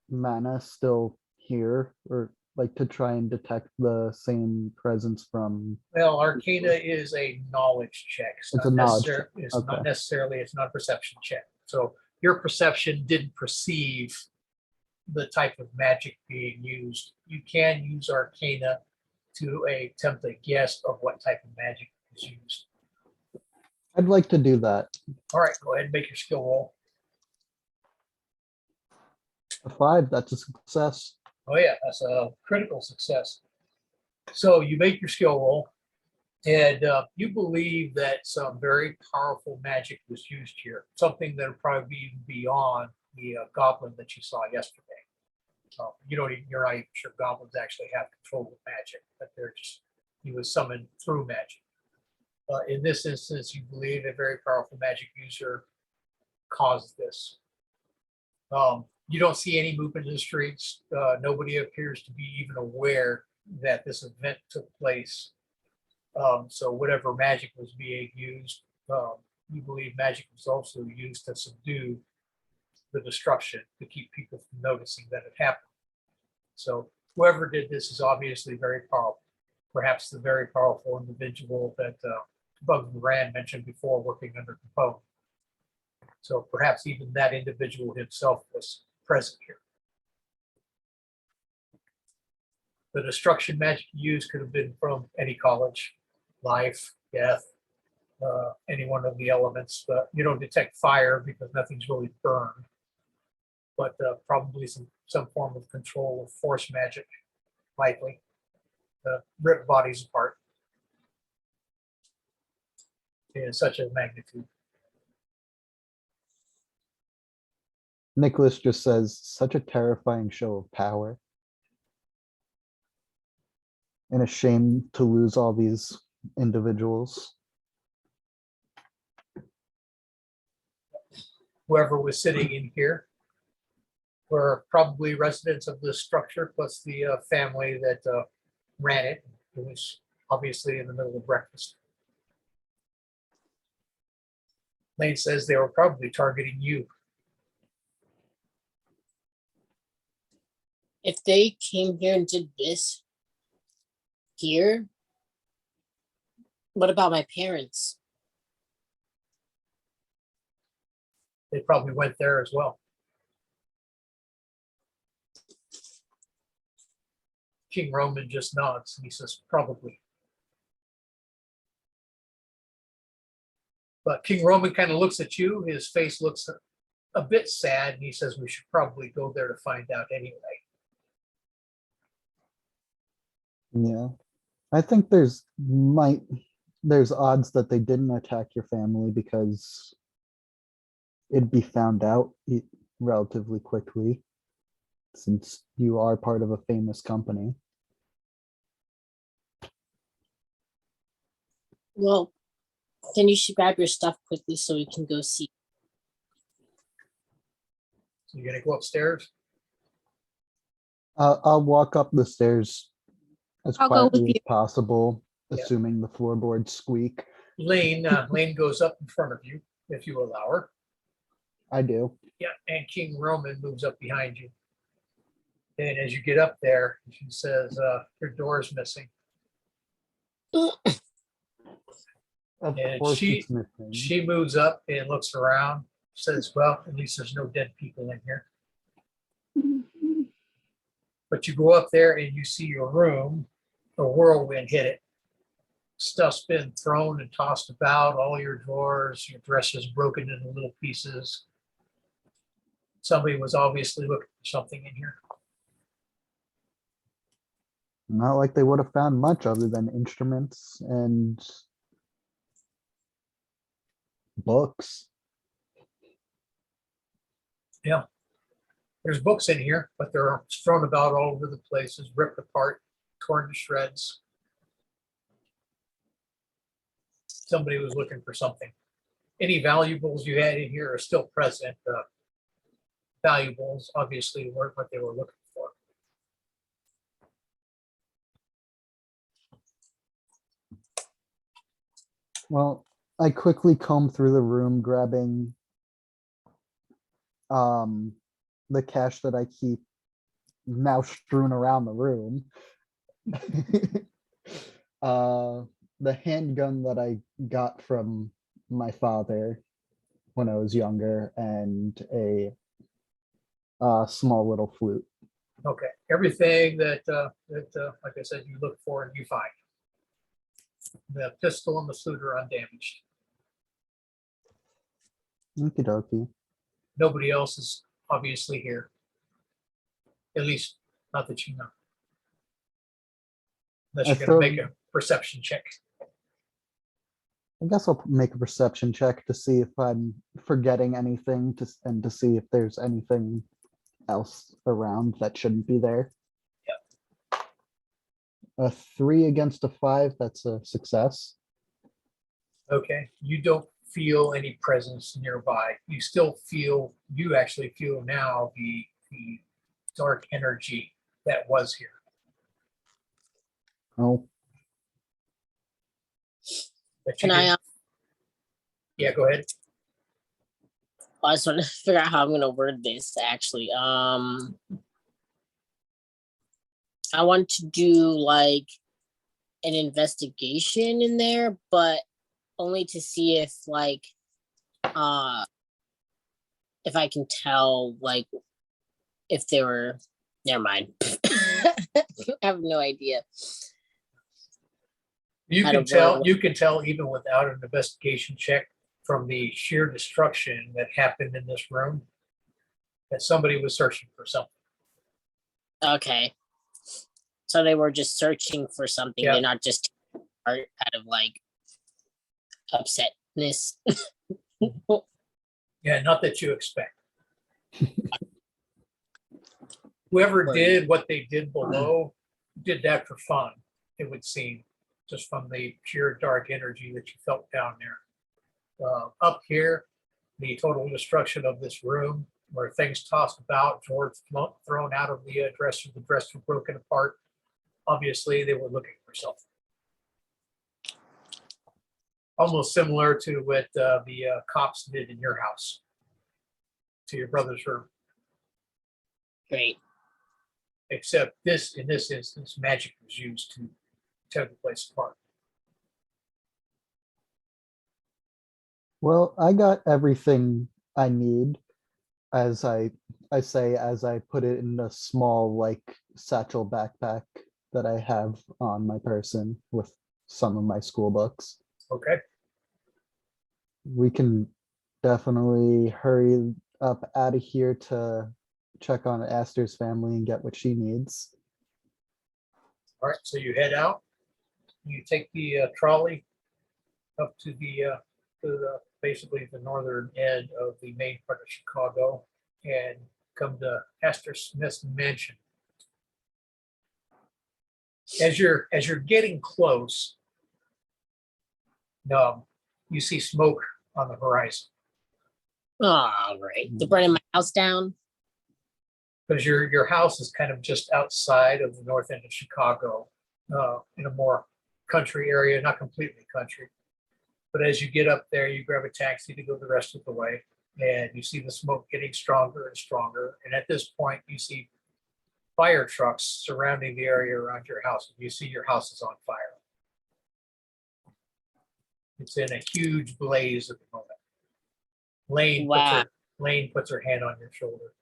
mana still here, or like to try and detect the same presence from? Well, Arcana is a knowledge check. It's a knowledge check, It's okay. not necessarily, it's not a perception check. So your perception didn't perceive the type of magic being used. You can use Arcana to attempt a guess of what type of magic is used. I'd like to do that. All right, go ahead and make your skill roll. A 5, that's a success. Oh yeah, that's a critical success. So you make your skill roll, and you believe that some very powerful magic was used here. Something that would probably be beyond the goblin that you saw yesterday. You're not even sure goblins actually have control of magic, but he was summoned through magic. In this instance, you believe a very powerful magic user caused this. You don't see any movement in the streets. Nobody appears to be even aware that this event took place. So whatever magic was being used, you believe magic was also used to subdue the destruction, to keep people from noticing that it happened. So whoever did this is obviously very powerful, perhaps the very powerful individual that Bug Rand mentioned before, working under Capone. So perhaps even that individual himself was present here. The destruction magic used could have been from any college, life, death, any one of the elements. But you don't detect fire because nothing's really burned. But probably some form of control of force magic, likely. Rip bodies apart in such a magnitude. Nicholas just says, such a terrifying show of power. And a shame to lose all these individuals. Whoever was sitting in here were probably residents of this structure, plus the family that ran it. It was obviously in the middle of breakfast. Lane says they were probably targeting you. If they came here and did this here, what about my parents? They probably went there as well. King Roman just nods and he says, probably. But King Roman kind of looks at you. His face looks a bit sad, and he says, we should probably go there to find out anyway. Yeah. I think there's odds that they didn't attack your family because it'd be found out relatively quickly since you are part of a famous company. Well, then you should grab your stuff quickly so we can go see. So you're gonna go upstairs? I'll walk up the stairs as I'll go with quietly you. as possible, Yeah. assuming the floorboards squeak. Lane goes up in front of you, if you allow her. I do. Yeah, and King Roman moves up behind you. And as you get up there, she says, your door's missing. Of And course she- it's missing. She moves up and looks around, says, well, at least there's no dead people in here. But you go up there and you see your room, a whirlwind hit it. Stuff's been thrown and tossed about, all your drawers, your dresses broken into little pieces. Somebody was obviously looking for something in here. Not like they would have found much other than instruments and books. Yeah. There's books in here, but they're thrown about all over the places, ripped apart, torn to shreds. Somebody was looking for something. Any valuables you had in here are still present. Valuables obviously weren't what they were looking for. Well, I quickly comb through the room, grabbing the cash that I keep now strewn around the room. The handgun that I got from my father when I was younger, and a small little flute. Okay, everything that like I said, you look for and you find. The pistol and the flute are undamaged. Okie dokie. Nobody else is obviously here. At least not that you know. Unless I you're gonna throw- make a perception check. I guess I'll make a perception check to see if I'm forgetting anything and to see if there's anything else around that shouldn't be there. Yep. A 3 against a 5, that's a success. Okay, you don't feel any presence nearby. You actually feel now the dark energy that was here. Oh, But you Can I? didn't- Yeah, go ahead. I just want to figure out how I'm gonna word this. Actually, I want to do like an investigation in there, but only to see if like if I can tell like if they were never mind. I have no idea. You How can to tell, roll. you can tell even without an investigation check from the sheer destruction that happened in this room that somebody was searching for something. Okay. So they were just searching for something. Yeah. They're not just out of like upsetness. Yeah, not that you expect. Whoever Right. did what they did below did that for fun, it would seem, just from the pure dark energy that you felt down there. Up here, the total destruction of this room, where things tossed about, drawers thrown out of the dresser, the dresser broken apart. Obviously, they were looking for something. Almost similar to what the cops did in your house, to your brother's room. Great. Except this, in this instance, magic was used to tear the place apart. Well, I got everything I need, as I say as I put it in a small like satchel backpack that I have on my person with some of my school books. Okay, We can definitely hurry up out of here to check on Aster's family and get what she needs. all right, so you head out, you take the trolley up to the basically the northern end of the main part of Chicago and come to Astor Smith's mansion. As you're getting close, you see smoke on the horizon Oh, great. They're burning my house down. because your house is kind of just outside of the north end of Chicago, in a more country area, not completely country. But as you get up there, you grab a taxi to go the rest of the way, and you see the smoke getting stronger and stronger. And at this point, you see fire trucks surrounding the area around your house. You see your house is on fire. It's in a huge blaze at the moment. Wow. Lane puts her hand on your shoulder.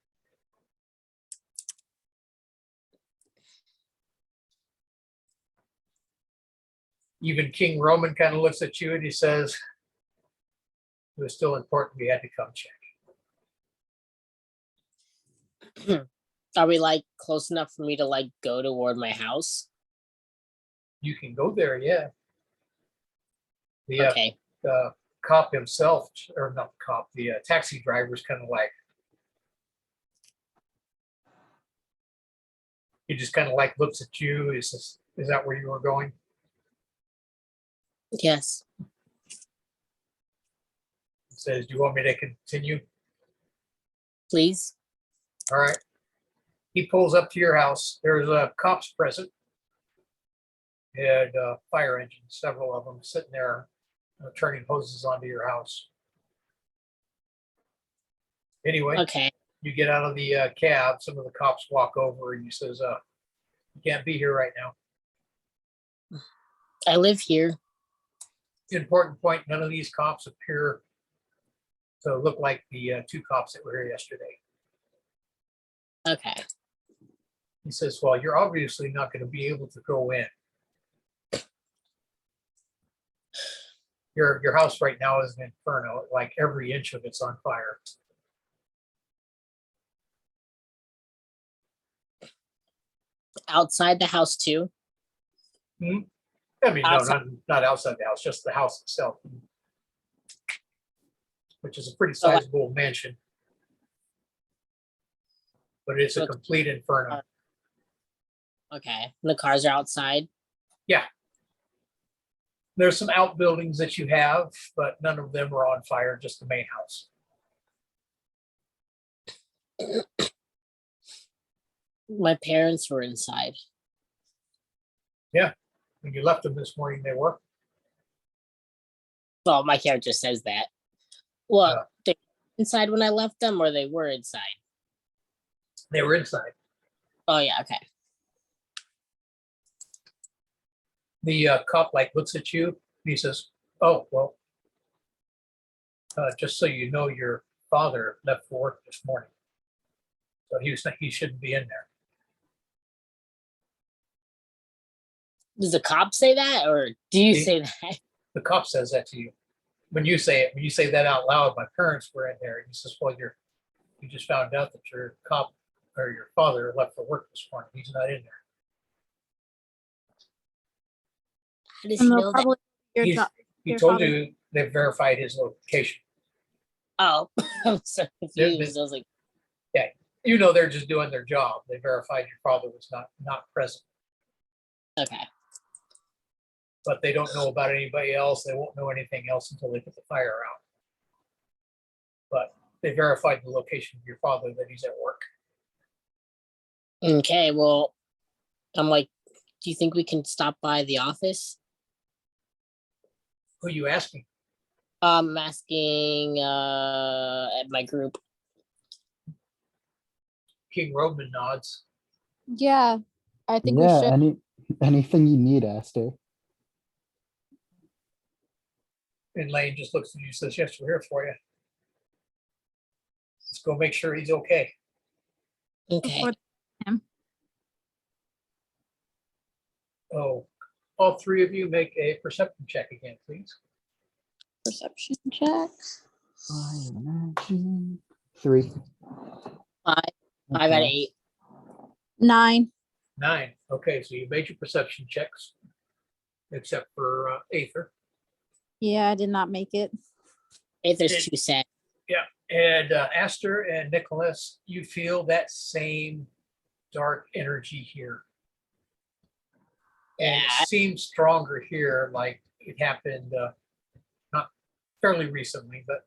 Even King Roman kind of looks at you and he says, it was still important we had to come check. Are we like close enough for me to like go toward my house? You can go there, yeah. The Okay. cop himself, or not the cop, the taxi driver's kind of like, he just kind of like looks at you. He says, is that where you were going? Yes. He says, do you want me to continue? Please. All right. He pulls up to your house. There's cops present. And fire engines, several of them sitting there turning hoses onto your house. Anyway, Okay. you get out of the cab. Some of the cops walk over and he says, you can't be here right now. I live here. Important point, none of these cops appear to look like the two cops that were here yesterday. Okay. He says, well, you're obviously not going to be able to go in. Your house right now is an inferno. Like every inch of it's on fire. Outside the house too. I mean, Outside. no, not outside the house, just the house itself, which is a pretty So, sizable mansion. But it's a So- complete inferno. Okay. The cars are outside. There's some outbuildings that you have, but none of them are on fire, just the main house. My parents were inside. When you left them this morning, they were. Well, my character says that. Well, they were inside when I left them, or they were inside. They were inside. Oh yeah. Okay. The cop like looks at you. He says, "Oh well, just so you know, your father left for work this morning. So he shouldn't be in there. Does the cop say that, or do you say that? The cop says that to you. When you say it, when you say that out loud, my parents were in there. He says, well, you just found out that your cop or your father left for work this morning. He's not in there. How does And he they'll know that? probably your He's- jo- He Your told father- you they verified his location. Oh, I'm so confused. I was like, You know, they're just doing their job. They verified your father was not present, okay. but they don't know about anybody else. They won't know anything else until they put the fire out. But they verified the location of your father, that he's at work. Okay, well, I'm like, do you think we can stop by the office? Who are you asking? I'm asking at my group. King Roman nods. Yeah, I think we Yeah, should. anything you need, Aster. And Lane just looks at you and says, yes, we're here for you. Let's go make sure he's okay. Okay. before him. Oh, all three of you make a perception check again, please. Perception check. I imagine 3. Five. I got Okay. 8. 9. 9. Okay, so you made your perception checks, except for Aether. Yeah, I did not make it. There's 2 sad. And Aster and Nicholas, you feel that same dark energy here. And Yeah. it seems stronger here, like it happened not fairly recently, but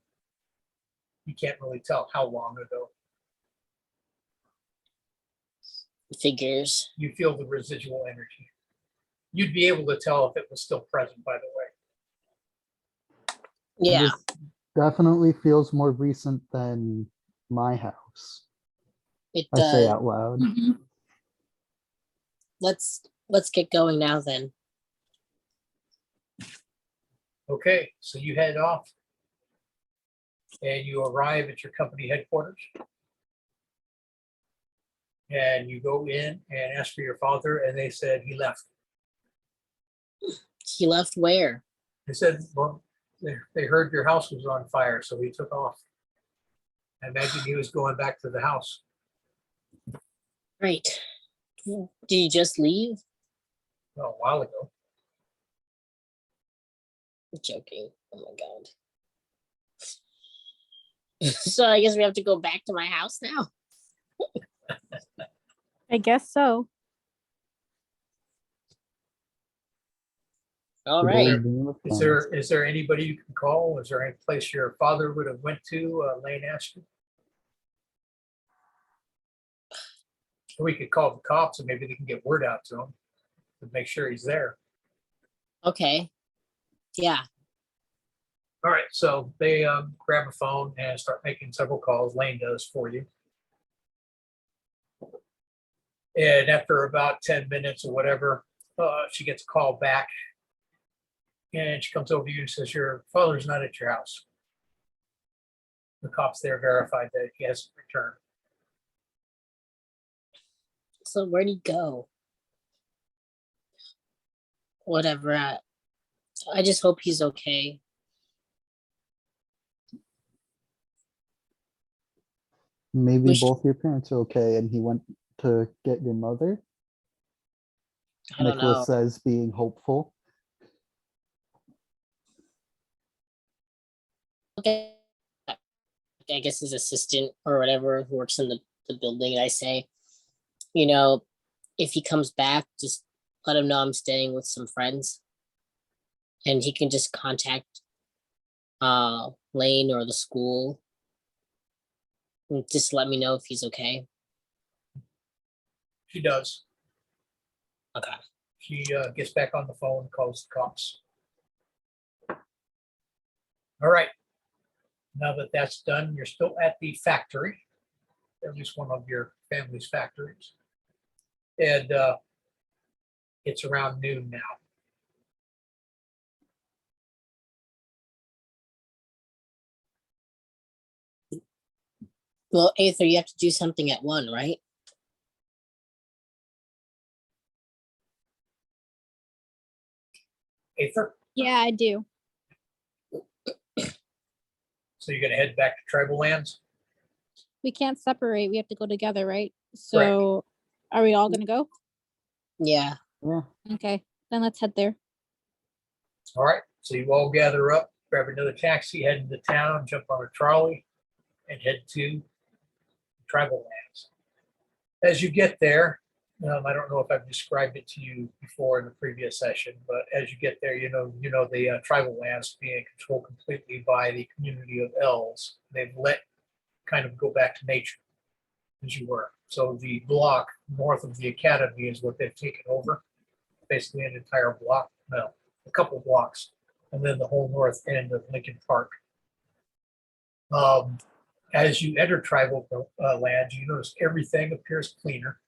you can't really tell how long ago. Figures. You feel the residual energy. You'd be able to tell if it was still present, by the way. Yeah. This definitely feels more recent than my house. It I say does. out loud. Mhm. Let's get going now then. Okay, so you head off and you arrive at your company headquarters. And you go in and ask for your father, and they said he left. He left where? They said, well, they heard your house was on fire, so he took off. I imagine he was going back to the house. Right. Did you just leave? A while ago. I'm joking. Oh my god. So I guess we have to go back to my house now. I guess so. All Good right. old Game of Is there anybody you can call? Is there any place your father would have went to, Lane asked you? We could call the cops and maybe they can get word out to him to make sure he's there. Okay. Yeah. All right, so they grab a phone and start making several calls. Lane does for you. And after about 10 minutes or whatever, she gets a call back. And she comes over to you and says, your father's not at your house. The cops there verified that he hasn't returned. So where'd he go? Whatever. I just hope he's okay. Maybe Wish- both your parents are okay and he went to get your mother. I don't Nicholas know. says, being hopeful. Okay. I guess his assistant or whatever who works in the building, and I say, if he comes back, just let him know I'm staying with some friends. And he can just contact Lane or the school. And just let me know if he's okay. She does. Okay. She gets back on the phone and calls the cops. All right. Now that that's done, you're still at the factory, at least one of your family's factories. And it's around noon now. Well, Aether, you have to do something at 1, right? Aether, Yeah, I do. so you're gonna head back to tribal lands? We can't separate. We have to go together, right? So are we all gonna go? Yeah. Yeah. Okay, then let's head there. All right, so you all gather up, grab another taxi, head into town, jump on a trolley, and head to tribal lands. As you get there, I don't know if I've described it to you before in the previous session, but as you get there, you know the tribal lands being controlled completely by the community of elves. They've let kind of go back to nature as you were. So the block north of the academy is what they've taken over, basically an entire block, no, a couple blocks, and then the whole north end of Lincoln Park. As you enter tribal land, you notice everything appears cleaner,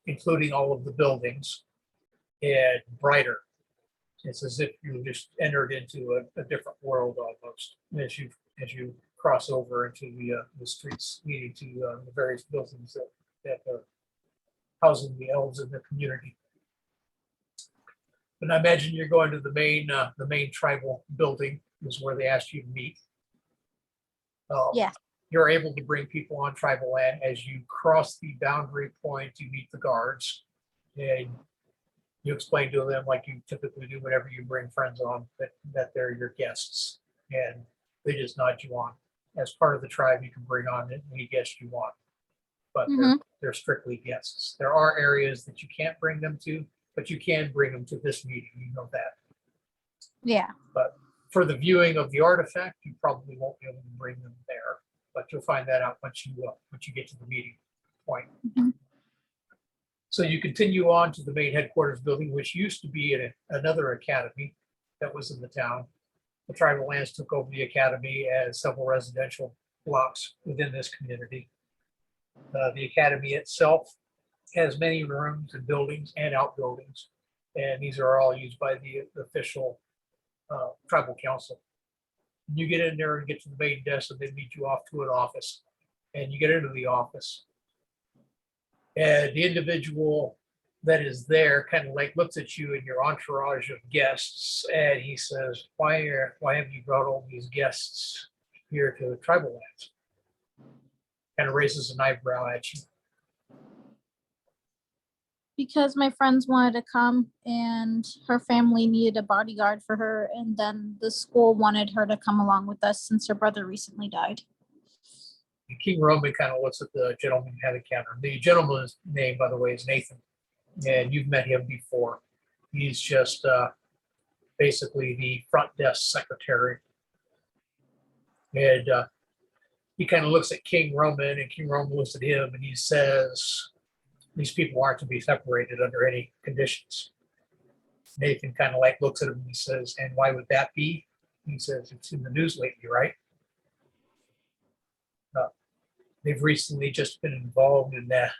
including all of the buildings, and brighter. It's as if you just entered into a different world almost as you cross over into the streets leading to the various buildings that are housing the elves in the community. And I imagine you're going to the main tribal building is where they asked you to meet. Yeah. You're able to bring people on tribal land. As you cross the boundary point, you meet the guards, and you explain to them, like you typically do whenever you bring friends on, that they're your guests, and they just nod you on. As part of the tribe, you can bring on any guest you want, but they're strictly guests. There are areas that you can't bring them to, but you can bring them to this meeting. You know that. Yeah. But for the viewing of the artifact, you probably won't be able to bring them there. But you'll find that out once you get to the meeting point. Mhm. So you continue on to the main headquarters building, which used to be another academy that was in the town. The tribal lands took over the academy as several residential blocks within this community. The academy itself has many rooms and buildings and outbuildings, and these are all used by the official tribal council. You get in there and get to the main desk, and they lead you off to an office, and you get into the office. And the individual that is there kind of like looks at you and your entourage of guests, and he says, why have you brought all these guests here to tribal lands? Kind of raises an eyebrow at you. Because my friends wanted to come and her family needed a bodyguard for her, and then the school wanted her to come along with us since her brother recently died. And King Roman kind of looks at the gentleman who had a counter. The gentleman's name, by the way, is Nathan, and you've met him before. He's just basically the front desk secretary. And he kind of looks at King Roman, and King Roman looks at him, and he says, these people aren't to be separated under any conditions. Nathan kind of like looks at him and he says, and why would that be? He says, it's in the news lately, right? They've recently just been involved in that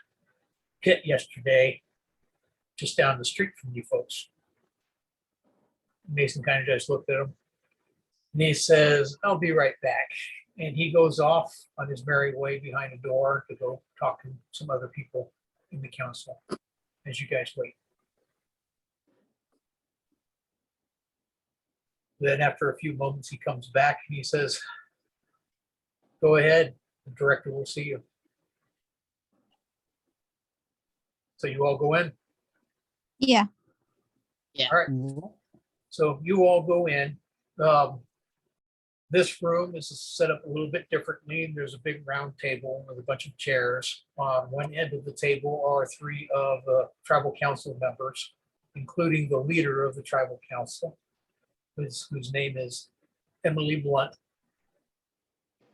hit yesterday, just down the street from you folks. Mason kind of just looked at him, and he says, I'll be right back. And he goes off on his merry way behind a door to go talk to some other people in the council as you guys wait. Then after a few moments, he comes back and he says, go ahead, the director will see you. So you all go in? Yeah. All right. So you all go in. This room is set up a little bit differently. There's a big round table with a bunch of chairs. On one end of the table are three of the tribal council members, including the leader of the tribal council, whose name is Emily Blunt.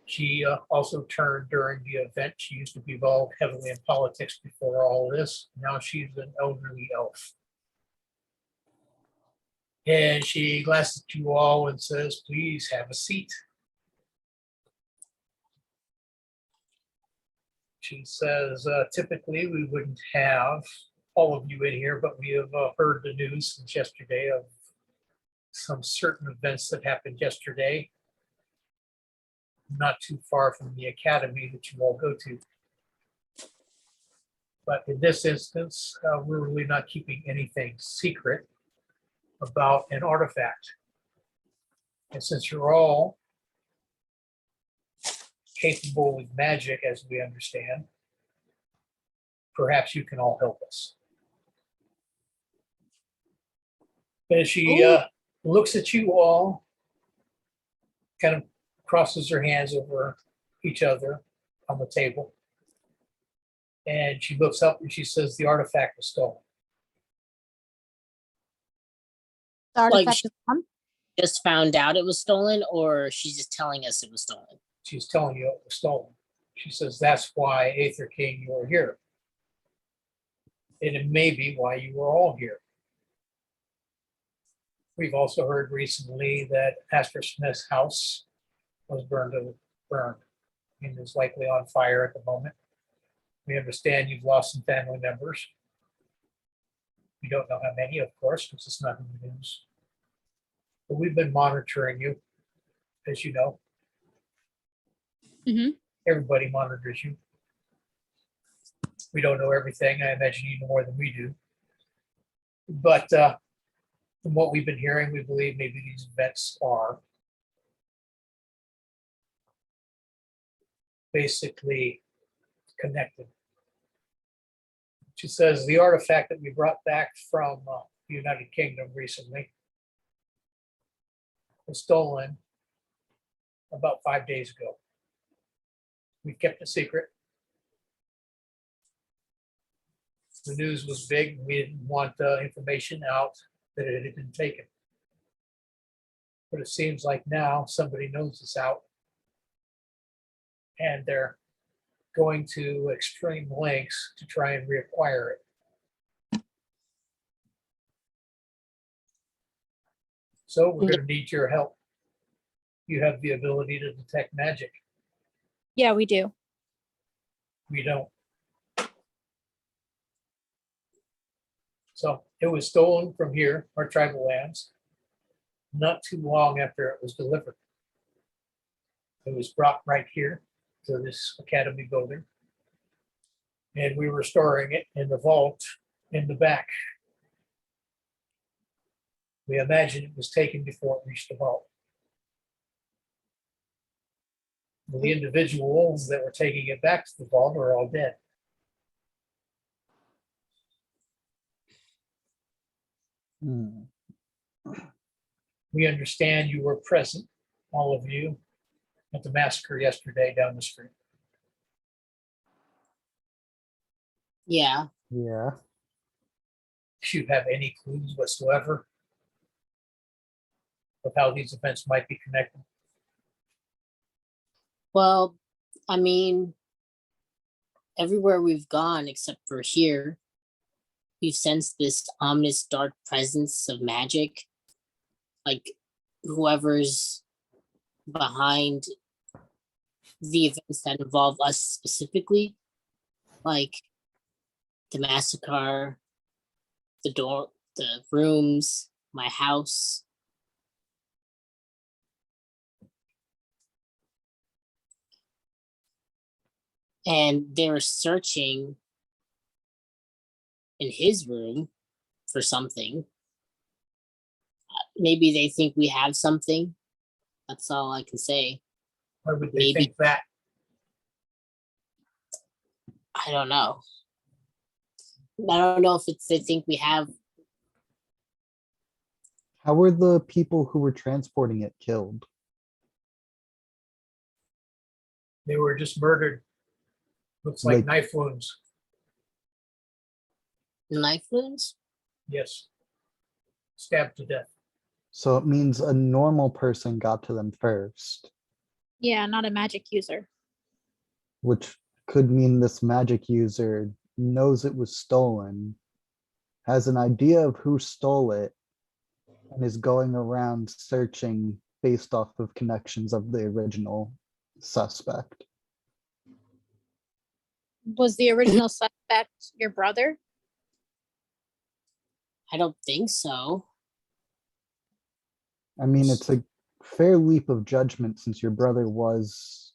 She also turned during the event. She used to be involved heavily in politics before all this. Now she's an elderly elf. And she glances at you all and says, please have a seat. She says, typically we wouldn't have all of you in here, but we have heard the news since yesterday of some certain events that happened yesterday. not too far from the academy that you all go to. But in this instance, we're really not keeping anything secret about an artifact. And since you're all capable with magic, as we understand, perhaps you can all help us. And she looks at you all, kind of crosses her hands over each other on the table. And she looks up and she says, the artifact was stolen. The Like artifact she- is gone. Just found out it was stolen, or she's just telling us it was stolen? She's telling you it was stolen. She says, that's why, Aether King, you're here. And it may be why you were all here. We've also heard recently that Pastor Smith's house was burned and is likely on fire at the moment. We understand you've lost some family members. We don't know how many, of course, because it's not in the news. But we've been monitoring you, as you know. Mhm. Everybody monitors you. We don't know everything. I imagine you know more than we do. But from what we've been hearing, we believe maybe these events are basically connected. She says the artifact that we brought back from the United Kingdom recently was stolen about 5 days ago. We kept it secret. The news was big. We didn't want information out that it had been taken. But it seems like now somebody knows it's out. And they're going to extreme lengths to try and reacquire it. So we're going to need your help. You have the ability to detect magic. Yeah, we do. We don't. So it was stolen from here, our tribal lands, not too long after it was delivered. It was brought right here to this academy building. And we were storing it in the vault in the back. We imagine it was taken before it reached the vault. The individuals that were taking it back to the vault are all dead. Hmm. We understand you were present, all of you, at the massacre yesterday down the street. Yeah. Yeah. Do you have any clues whatsoever of how these events might be connected? Well, I mean, everywhere we've gone except for here, we've sensed this ominous dark presence of magic. Like whoever's behind the events that involve us specifically, like the massacre, the door, the rooms, my house. And they were searching in his room for something. Maybe they think we have something. That's all I can say. Why would they Maybe. think that? I don't know. I don't know if it's they think we have. How were the people who were transporting it killed? They were just murdered. Looks like Like- knife wounds. Knife wounds? Yes. Stabbed to death. So it means a normal person got to them first, Yeah, not a magic user. which could mean this magic user knows it was stolen, has an idea of who stole it, and is going around searching based off of connections of the original suspect. Was the original suspect your brother? I don't think so. I mean, it's a fair leap of judgment since your brother was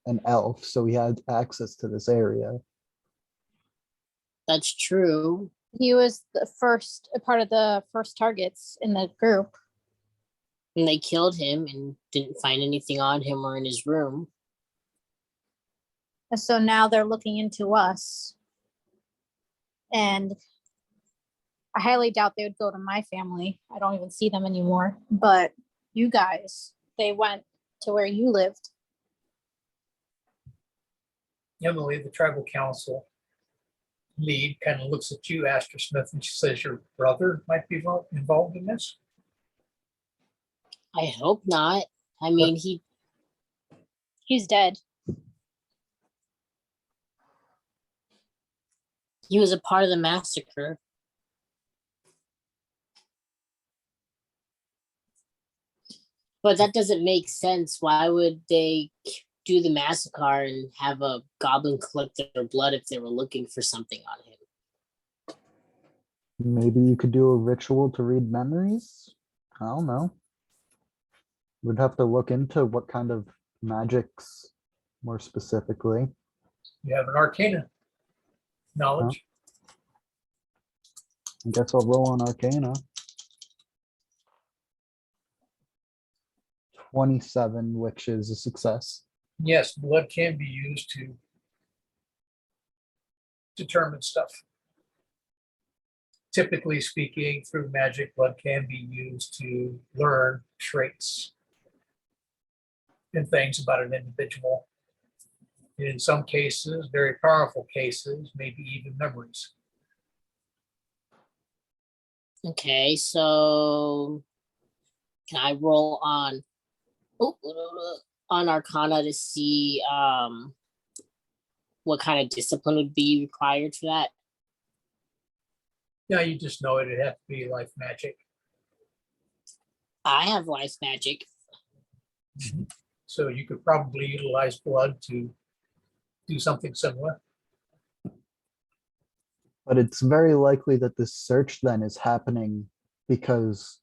an elf, so he had access to this area. That's true. He was the first a part of the first targets in the group. And they killed him and didn't find anything on him or in his room. And so now they're looking into us. And I highly doubt they would go to my family. I don't even see them anymore. But you guys, they went to where you lived. Emily, the tribal council lead, kind of looks at you, Astor Smith, and she says, your brother might be involved in this? I hope not. I mean, He's dead. he was a part of the massacre. But that doesn't make sense. Why would they do the massacre and have a goblin collect their blood if they were looking for something on him? Maybe you could do a ritual to read memories? I don't know. We'd have to look into what kind of magics more specifically. You have an arcana knowledge. I guess I'll roll on Arcana. 27, which is a success. Yes, blood can be used to determine stuff. Typically speaking, through magic, blood can be used to learn traits and things about an individual. In some cases, very powerful cases, maybe even memories. Okay, so can I roll on Arcana to see what kind of discipline would be required for that? Yeah, you just know it'd have to be life magic. I have life magic. So you could probably utilize blood to do something similar. But it's very likely that this search then is happening because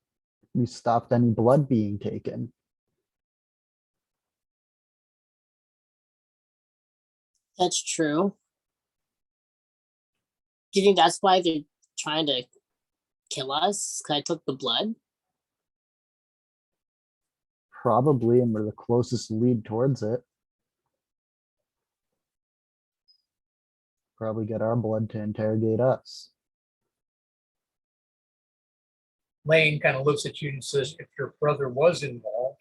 we stopped any blood being taken. That's true. Do you think that's why they're trying to kill us? Because I took the blood? Probably, and we're the closest lead towards it. Probably get our blood to interrogate us. Lane kind of looks at you and says, if your brother was involved,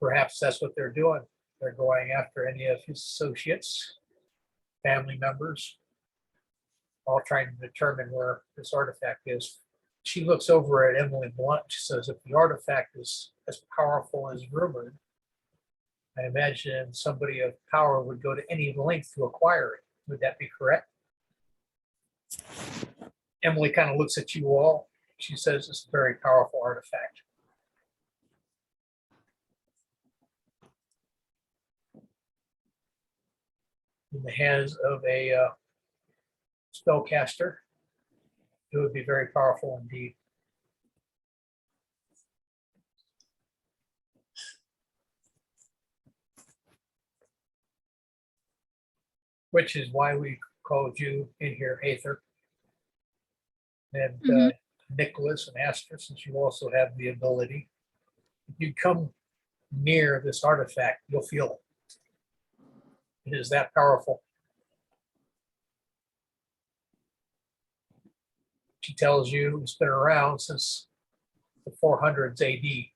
perhaps that's what they're doing. They're going after any of his associates, family members, all trying to determine where this artifact is. She looks over at Emily Blunt. She says, if the artifact is as powerful as rumored, I imagine somebody of power would go to any length to acquire it. Would that be correct? Emily kind of looks at you all. She says it's a very powerful artifact. In the hands of a spellcaster, it would be very powerful indeed. Which is why we called you in here, Aether. And Nicholas and Astor, since you also have the ability. If you come near this artifact, you'll feel it. It is that powerful. She tells you it's been around since the 400s AD. It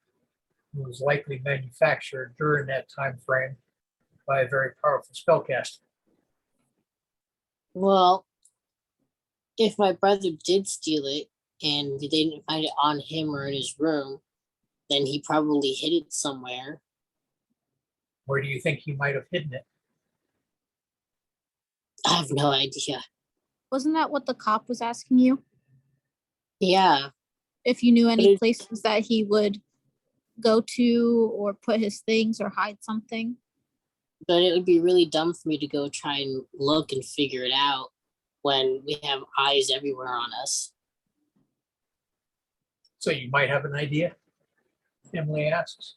was likely manufactured during that time frame by a very powerful spellcaster. Well, if my brother did steal it and they didn't find it on him or in his room, then he probably hid it somewhere. Where do you think he might have hidden it? I have no idea. Wasn't that what the cop was asking you? Yeah. If you knew any it- places that he would go to or put his things or hide something? But it would be really dumb for me to go try and look and figure it out when we have eyes everywhere on us. So you might have an idea. Emily asks.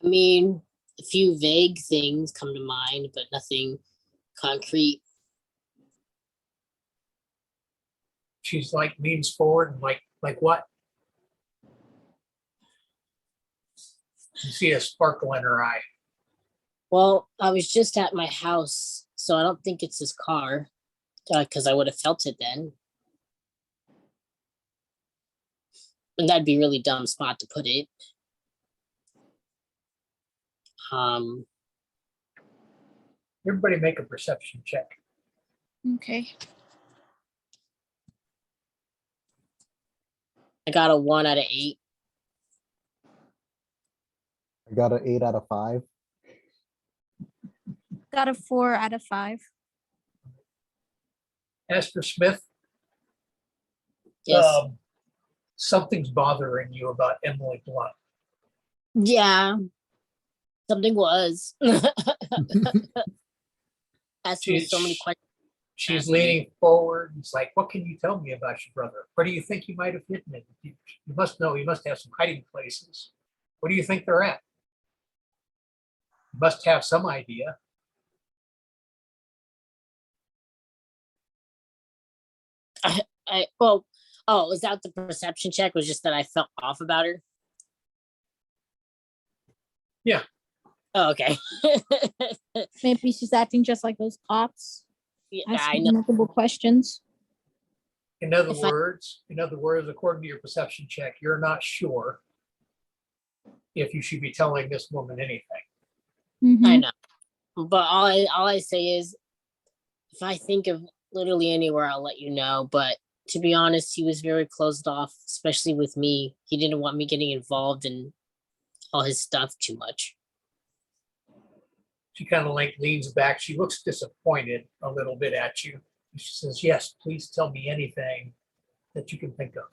I mean, a few vague things come to mind, but nothing concrete. She's like leans forward and like what? You see a sparkle in her eye. Well, I was just at my house, so I don't think it's his car, because I would have felt it then. And that'd be a really dumb spot to put it. Everybody make a perception check. Okay. I got a 1 out of 8. I got an 8 out of 5. Got a 4 out of 5. Esther Smith, Yes. something's bothering you about Emily Blunt. Yeah. Something was. Asking me so many questions. She's leaning forward. It's like, what can you tell me about your brother? Where do you think you might have hidden it? You must know, you must have some hiding places. What do you think they're at? You must have some idea. Is that the perception check? Was just that I felt off about her? Yeah. Oh, okay. Maybe she's acting just like those cops, Yeah, I asking know. multiple questions. In other If I- words, according to your perception check, you're not sure if you should be telling this woman anything. I Mhm. know. But all I say is, if I think of literally anywhere, I'll let you know. But to be honest, he was very closed off, especially with me. He didn't want me getting involved in all his stuff too much. She kind of like leans back. She looks disappointed a little bit at you. She says, yes, please tell me anything that you can think of.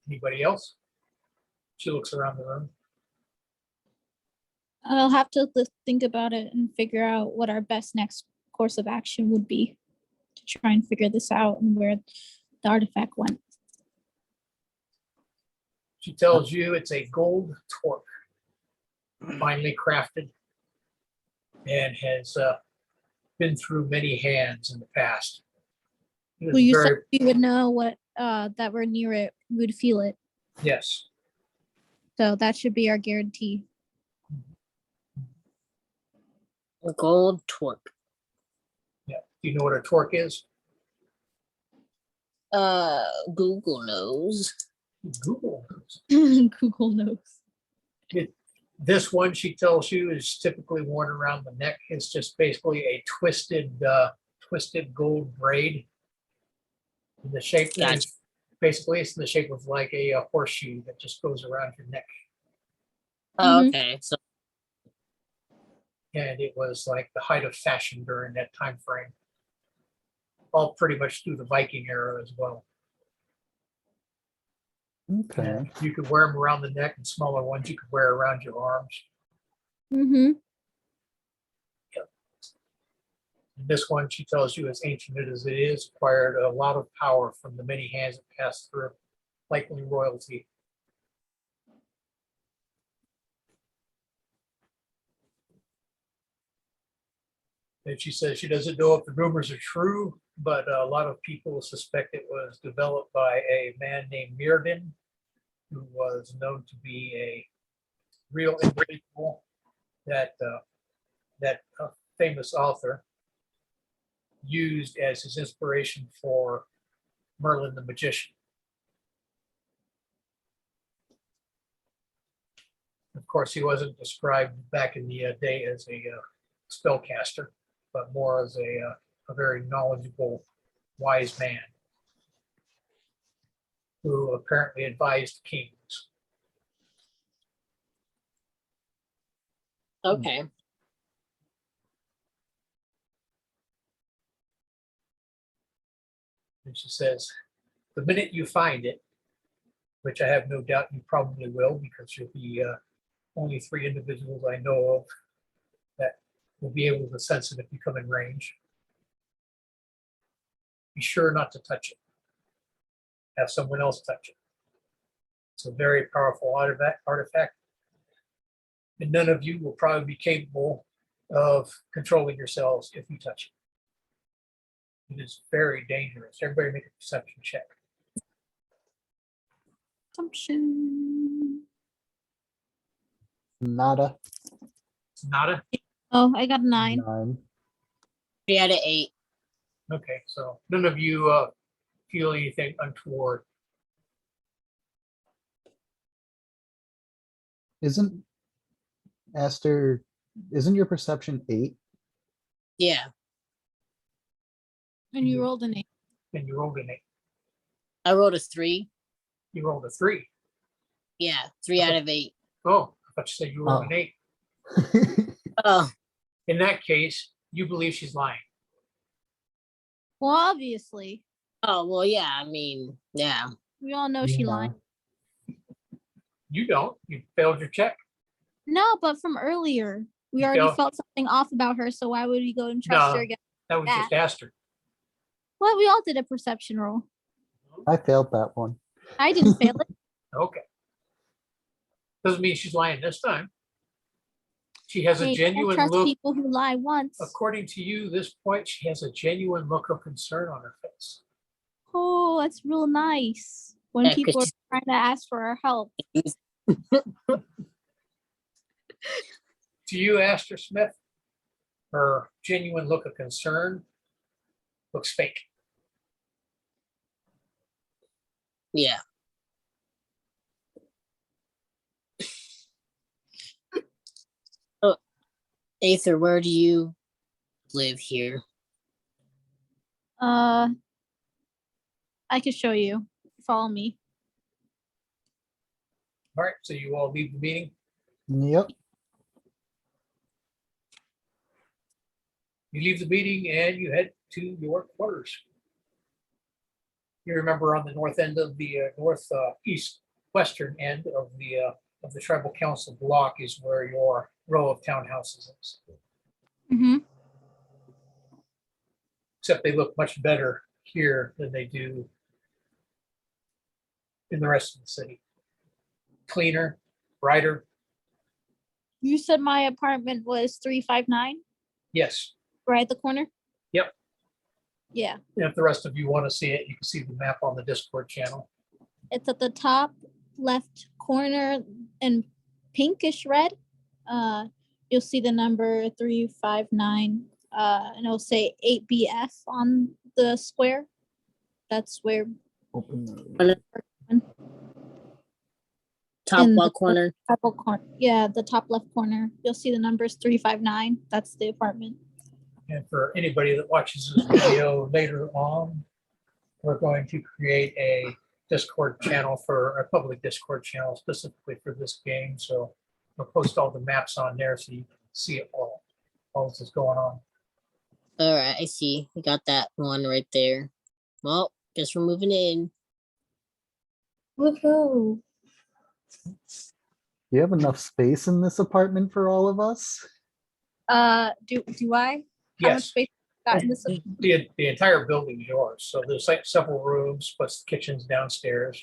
Anybody else? She looks around the room. I'll have to think about it and figure out what our best next course of action would be to try and figure this out and where the artifact went. She tells you it's a gold torque, finely crafted, and has been through many hands in the past. It Well, is you said very, we would know what that we're near it, we would feel it. yes. So that should be our guarantee. A gold torque. Yeah. Do you know what a torque is? Google knows. Google. Google knows. This one, she tells you, is typically worn around the neck. It's just basically a twisted gold braid. The shape Gotcha. is basically it's in the shape of like a horseshoe that just goes around your neck. Oh, Mhm. okay. So And it was like the height of fashion during that time frame. All pretty much through the Viking era as well. Okay. And you could wear them around the neck, and smaller ones you could wear around your arms. Mm-hmm. And this one, she tells you, as ancient as it is, acquired a lot of power from the many hands that passed through, likely royalty. And she says she doesn't know if the rumors are true, but a lot of people suspect it was developed by a man named Mirrodin, who was known to be a real individual that famous author used as his inspiration for Merlin the Magician. Of course, he wasn't described back in the day as a spellcaster, but more as a very knowledgeable, wise man who apparently advised kings. okay. And she says, the minute you find it, which I have no doubt you probably will, because you're the only 3 individuals I know of that will be able to sense it if you come in range. Be sure not to touch it. Have someone else touch it. It's a very powerful artifact. And none of you will probably be capable of controlling yourselves if you touch it. It is very dangerous. Everybody make a perception check. Assumption. Nada. It's nada. Oh, I got a 9. 9. 3 out of 8. Okay, so none of you feel anything untoward. Isn't your perception 8? Yeah. And you rolled an 8. And you rolled an 8. I rolled a 3. You rolled a 3. Yeah. 3 out of 8. Oh, I thought you said you rolled an 8. Oh, In that case, you believe she's lying. Well, obviously. oh, well, yeah. I mean, yeah. We all know she Yeah. lied. You don't. You failed your check. No, but from earlier, we You already failed. felt something off about her, so why would we go and trust No. her again? That was just Aster. Well, we all did a perception roll. I failed that one. I didn't fail it. Okay. Doesn't mean she's lying this time. She has a Hey, don't genuine trust look. people who lie once. According to you, this point, she has a genuine look of concern on her face. Oh, that's real nice. When Yeah, 'cause people are she's- trying to ask for our help. To you, Aster Smith, her genuine look of concern looks fake. Yeah. Oh, Aether, where do you live here? I could show you. Follow me. All right, so you all leave the meeting. Yep. You leave the meeting and you head to your quarters. You remember on the north end of the east western end of the tribal council block is where your row of townhouses is. Mm-hmm. Except they look much better here than they do in the rest of the city. Cleaner, brighter. You said my apartment was 359, Yes. right at the corner? Yep. Yeah. And if the rest of you want to see it, you can see the map on the Discord channel. It's at the top left corner in pinkish red. You'll see the number 359, and it'll say 8BF on the square. That's where Open the- Top In the- left corner. the top left corner. You'll see the numbers 359. That's the apartment. And for anybody that watches this video later on, we're going to create a Discord channel a public Discord channel specifically for this game. So we'll post all the maps on there so you can see it all this is going on. All right, I see. We got that one right there. Well, guess we're moving in. Woohoo! You have enough space in this apartment for all of us? Do I? How much Yes, space got in this? the entire building is yours. So there's like several rooms, plus kitchens downstairs.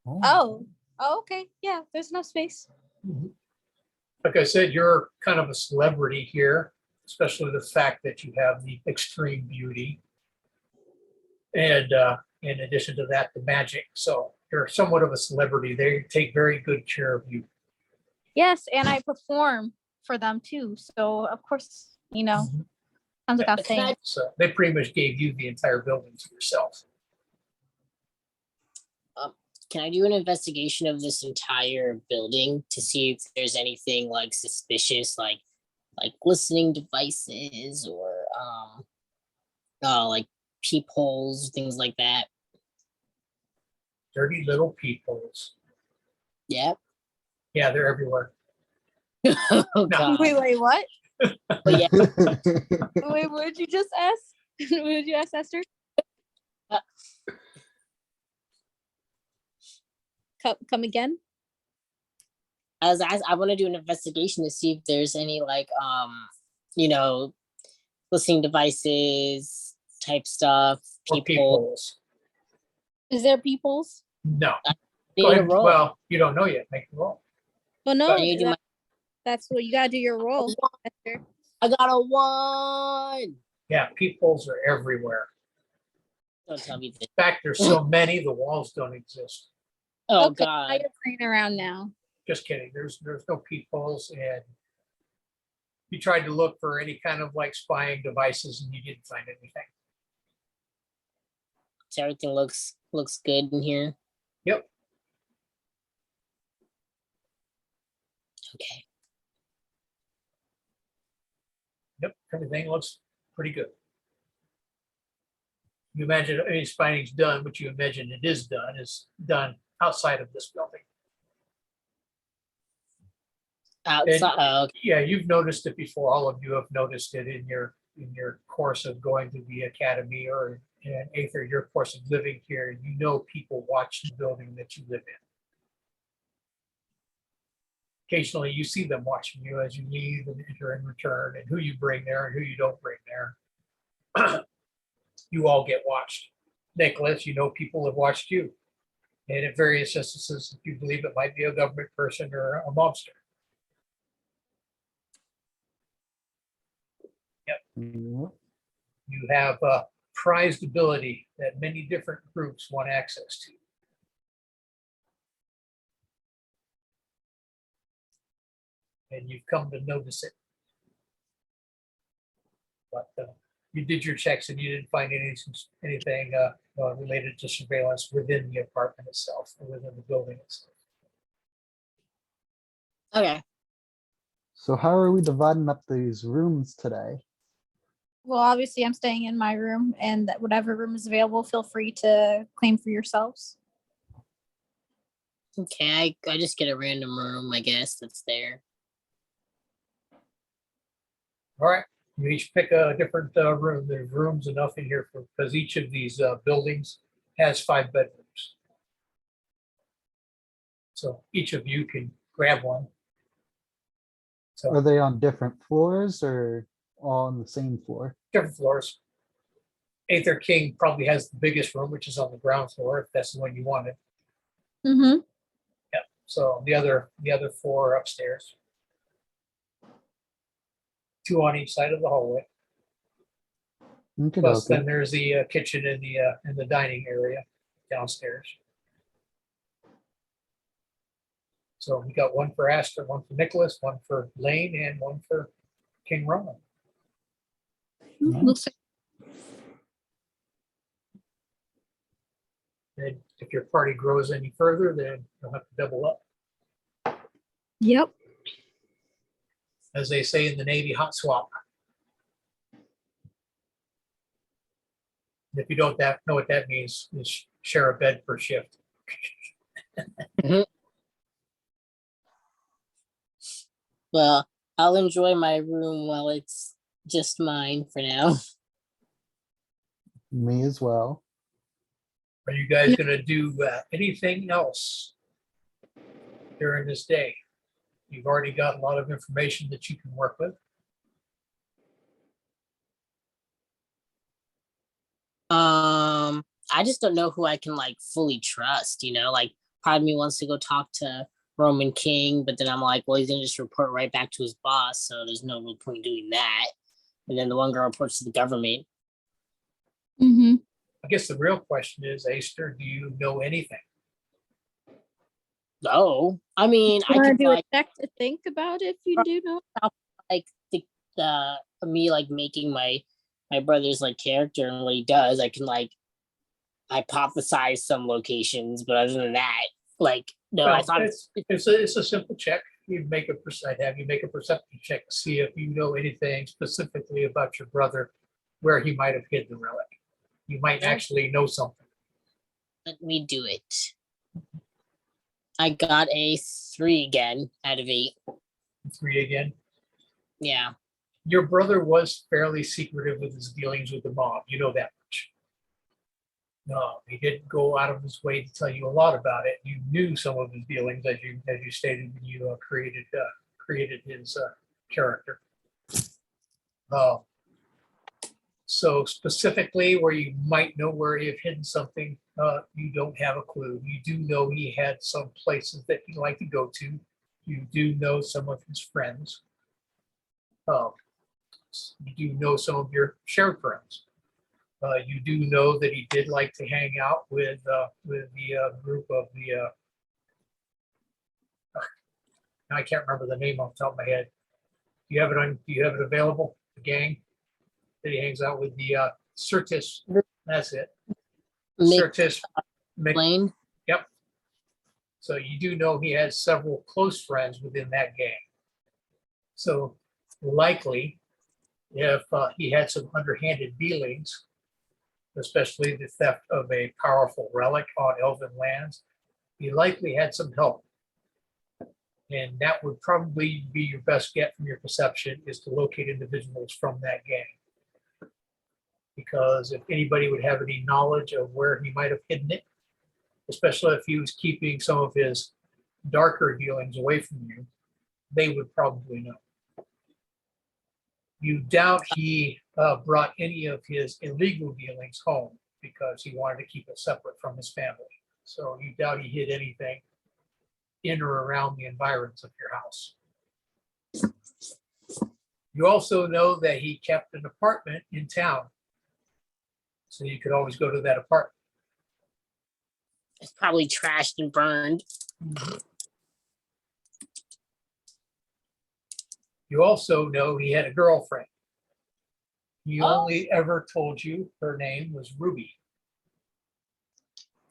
Oh, okay. Yeah, there's enough space. Like I said, you're kind of a celebrity here, especially the fact that you have the extreme beauty. And in addition to that, the magic. So you're somewhat of a celebrity. They take very good care of you. Yes, and I perform for them too. So of course, comes without Can I- saying. So they pretty much gave you the entire building to yourself. Can I do an investigation of this entire building to see if there's anything like suspicious, like listening devices or like peepholes, things like that? Dirty little peepholes. Yep. Yeah, they're everywhere. Oh No. god. Wait, what? But yeah, Wait, what did you just ask? What did you ask, Esther? Come again? I want to do an investigation to see if there's any like you know, listening devices type stuff. Or People. peoples. Is there peoples? No. Need Go a ahead. roll. Well, you don't know yet. Make the roll. Well, no, I need to do my- that's what you gotta do your roll. Esther. I got a 1. Yeah, peoples are everywhere. Don't tell me this. In fact, there's so many, the walls don't exist. Oh Okay, now God. you're playing around now. Just kidding. There's no peepholes, and you tried to look for any kind of like spying devices and you didn't find anything. So everything looks good in here. Yep. Okay. Yep. Everything looks pretty good. You imagine any spying's done, what you imagine it is done outside of this building. Outside. Oh, okay. Yeah, you've noticed it before. All of you have noticed it in your course of going to the academy, or in Aether, your course of living here. You know, people watch the building that you live in. Occasionally, you see them watching you as you leave and enter and return, and who you bring there and who you don't bring there. You all get watched. Nicholas, you know people have watched you. And in various instances, if you believe it might be a government person or a mobster. Mm, You have a prized ability that many different groups want access to. And you've come to notice it. But you did your checks and you didn't find anything related to surveillance within the apartment itself or within the building itself. Okay. So how are we dividing up these rooms today? Well, obviously, I'm staying in my room, and that whatever room is available, feel free to claim for yourselves. Okay. I just get a random room, I guess, that's there. All right, you each pick a different room. There's rooms enough in here because each of these buildings has 5 bedrooms. So each of you can grab one. So Are they on different floors or all on the same floor? different floors. Aether King probably has the biggest room, which is on the ground floor, if that's the one you wanted. Mm-hmm. So the other 4 are upstairs. 2 on each side of the hallway. Plus, then there's the kitchen and the dining area downstairs. So we got one for Astor, one for Nicholas, one for Lane, and one for King Roman. Nice. Looks like And if your party grows any further, then you'll have to double up. yep. As they say in the Navy, hot swap. If you don't know what that means, is share a bed per shift. Well, I'll enjoy my room while it's just mine for now. Me as well. Are you guys going to do anything else during this day? You've already got a lot of information that you can work with. I just don't know who I can like fully trust, like part of me wants to go talk to Roman King, but then I'm like, well, he's gonna just report right back to his boss, so there's no real point doing that. And then the one girl reports to the government. Mm-hmm. I guess the real question is, Aster, do you know anything? No, I mean, I Want to could do like a check to think about if you do know? like me like making my brother's like character and what he does. I can like hypothesize some locations, but other than that, like no, I Well, thought it's a simple check. I'd have you make a perception check to see if you know anything specifically about your brother, where he might have hid the relic. You might actually know something. let me do it. I got a 3 again out of 8. 3 again. Yeah. Your brother was fairly secretive with his dealings with the mob. You know that much. No, he didn't go out of his way to tell you a lot about it. You knew some of his dealings, as you stated when you created his character. So specifically where you might know where he had hidden something, you don't have a clue. You do know he had some places that he liked to go to. You do know some of his friends. You do know some of your shared friends. You do know that he did like to hang out with the group of the. I can't remember the name off the top of my head. Do you have it on? Do you have it available? The gang that he hangs out with, the Certis. That's it. Certis. Lane. Yep. So you do know he has several close friends within that gang. So likely, if he had some underhanded dealings, especially the theft of a powerful relic on elven lands, he likely had some help. And that would probably be your best get from your perception, is to locate individuals from that gang. Because if anybody would have any knowledge of where he might have hidden it, especially if he was keeping some of his darker dealings away from you, they would probably know. You doubt he brought any of his illegal dealings home because he wanted to keep it separate from his family. So you doubt he hid anything in or around the environs of your house. You also know that he kept an apartment in town. So you could always go to that apartment. It's probably trashed and burned. You also know he had a girlfriend. He Oh. only ever told you her name was Ruby.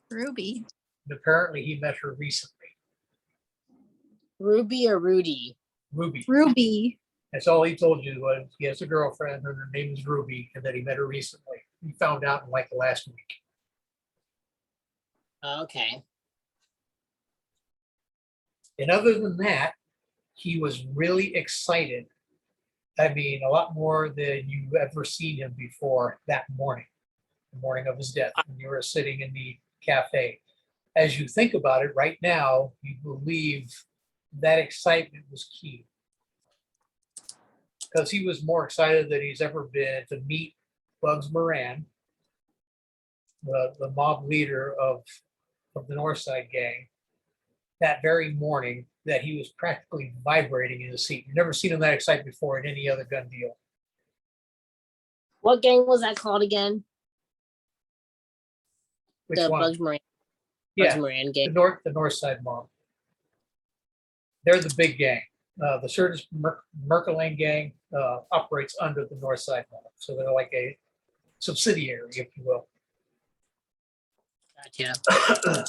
Ruby. And apparently he met her recently. Ruby or Rudy? Ruby. Ruby. That's all he told you, was he has a girlfriend and her name is Ruby, and that he met her recently. He found out in like the last week. Okay. And other than that, he was really excited. I mean, a lot more than you've ever seen him before that morning, the morning of his death, when you were sitting in the cafe. As you think about it right now, you believe that excitement was key. Because he was more excited than he's ever been to meet Bugs Moran, the mob leader of the Northside gang, that very morning, that he was practically vibrating in his seat. You've never seen him that excited before in any other gun deal. What gang was that called again? Which The one? Bugs Moran. Yeah, Bugs Moran the gang. Northside mob. They're the big gang. The Certis Merkelane gang operates under the Northside mob. So they're like a subsidiary, if you will. Gotcha.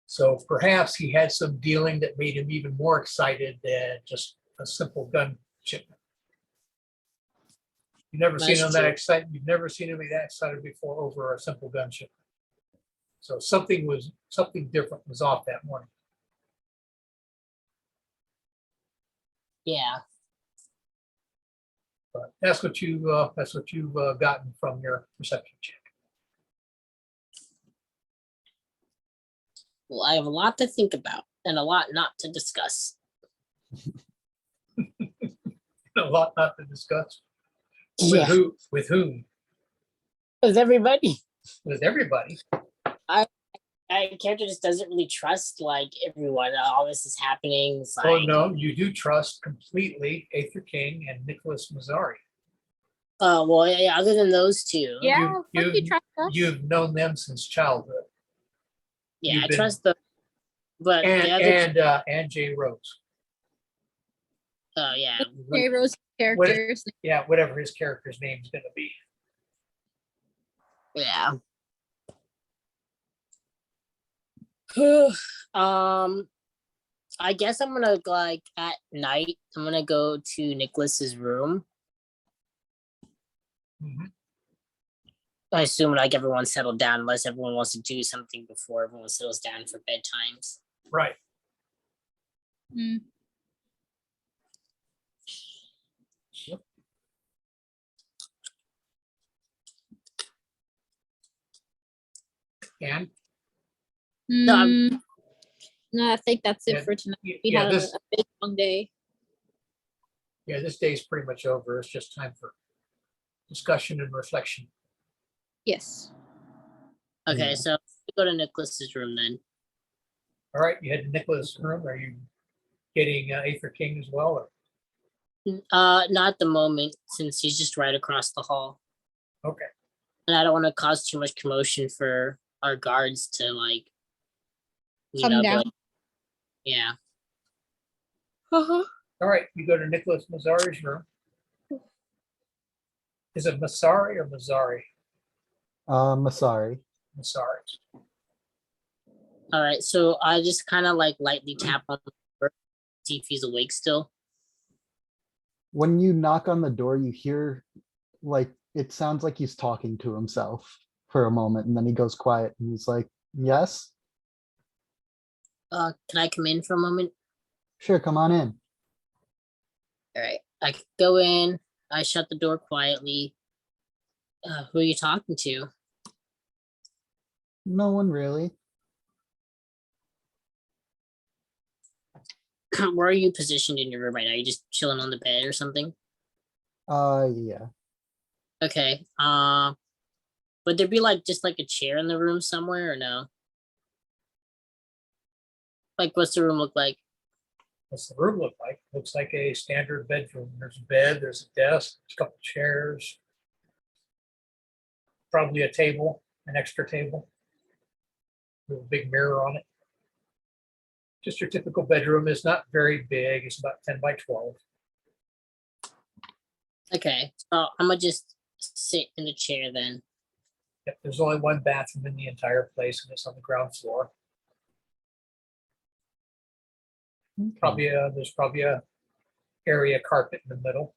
So perhaps he had some dealing that made him even more excited than just a simple gun shipment. You've never seen That's him that true. excited. You've never seen him that excited before over a simple gun shipment. So something different was off that morning. Yeah. But that's what you've gotten from your perception check. Well, I have a lot to think about and a lot not to discuss. A lot not to discuss. With Yeah. who? With whom? With everybody. With everybody. My character just doesn't really trust like everyone. All this is happening. It's like, Oh no, you do trust completely Aether King and Nicholas Mazzari. well, yeah, other than those two. Yeah, would you trust us? You've known them since childhood. Yeah, you've I been- trust them. But the other And Jay Rose. yeah. Jay Rose characters. Yeah, whatever his character's name is going to be. Yeah. I guess I'm gonna like at night. I'm gonna go to Nicholas's room. Mhm. I assume like everyone's settled down, unless everyone wants to do something before everyone settles down for bedtimes. Right. Mm. And I'm- No, I think that's it Yeah, for tonight. We yeah, had this a big long day. Yeah, this day's pretty much over. It's just time for discussion and reflection. Yes. Okay, Yeah. so we go to Nicholas's room then. All right, you head to Nicholas' room. Are you getting Aether King as well? Or? Not at the moment, since he's just right across the hall. Okay. And I don't want to cause too much commotion for our guards to like, Come be down. like, yeah. Uh-huh. All right, you go to Nicholas Mazzari's room. Is it Massari or Mazzari? Masari. Massari. All right, so I just kind of like lightly tap on the door, see if he's awake still. When you knock on the door, you hear like it sounds like he's talking to himself for a moment, and then he goes quiet and he's like, yes, Can I come in for a moment? sure, come on in. All right, I go in. I shut the door quietly. Who are you talking to? No one really. Where are you positioned in your room right now? Are you just chilling on the bed or something? Yeah. Okay. Would there be like just like a chair in the room somewhere or no? Like, what's the room look like? What's the room look like? Looks like a standard bedroom. There's a bed, there's a desk, there's a couple chairs, probably a table, an extra table with a big mirror on it. Just your typical bedroom. It's not very big. It's about 10 by 12. Okay, so I'm gonna just sit in the chair then. Yep, there's only one bathroom in the entire place, and it's on the ground floor. Okay. There's probably a area carpet in the middle.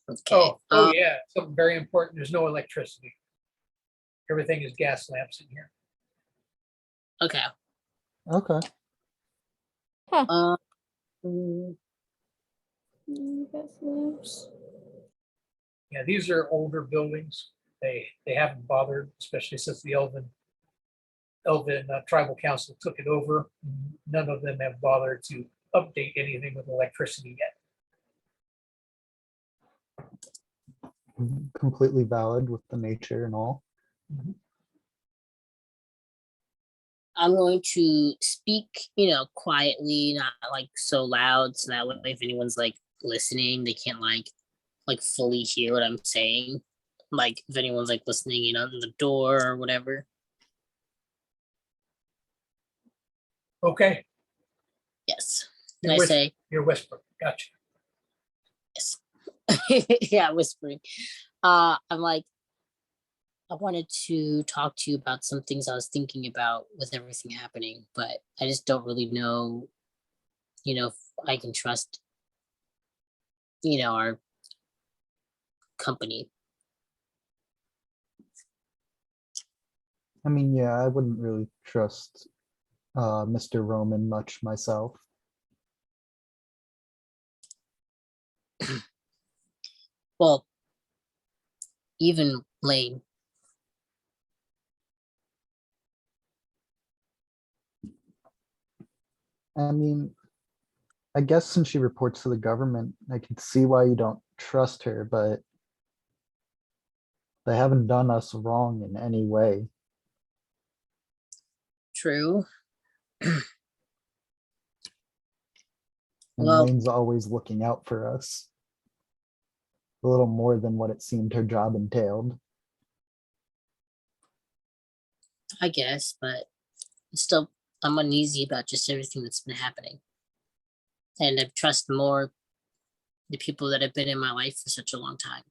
Okay. Oh yeah, something very important. There's no electricity. Everything is gas lamps in here. Okay. Okay. Mm, Yeah, these are older buildings. They haven't bothered, especially since the Elven Tribal Council took it over. None of them have bothered to update anything with electricity yet. Completely valid with the nature and all. I'm going to speak, quietly, not like so loud, so that way if anyone's like listening, they can't like fully hear what I'm saying. Like if anyone's like listening, in the door or whatever. Okay, Yes. You're And I whis- say, you're whispering. Gotcha. yes. Yeah, whispering. I'm like, I wanted to talk to you about some things I was thinking about with everything happening, but I just don't really know, if I can trust, our company. I mean, yeah, I wouldn't really trust Mr. Roman much myself. Well, even Lane. I mean, I guess since she reports to the government, I can see why you don't trust her, but they haven't done us wrong in any way. True. And Well, Lane's always looking out for us. A little more than what it seemed her job entailed. I guess, but still, I'm uneasy about just everything that's been happening. And I trust more the people that have been in my life for such a long time.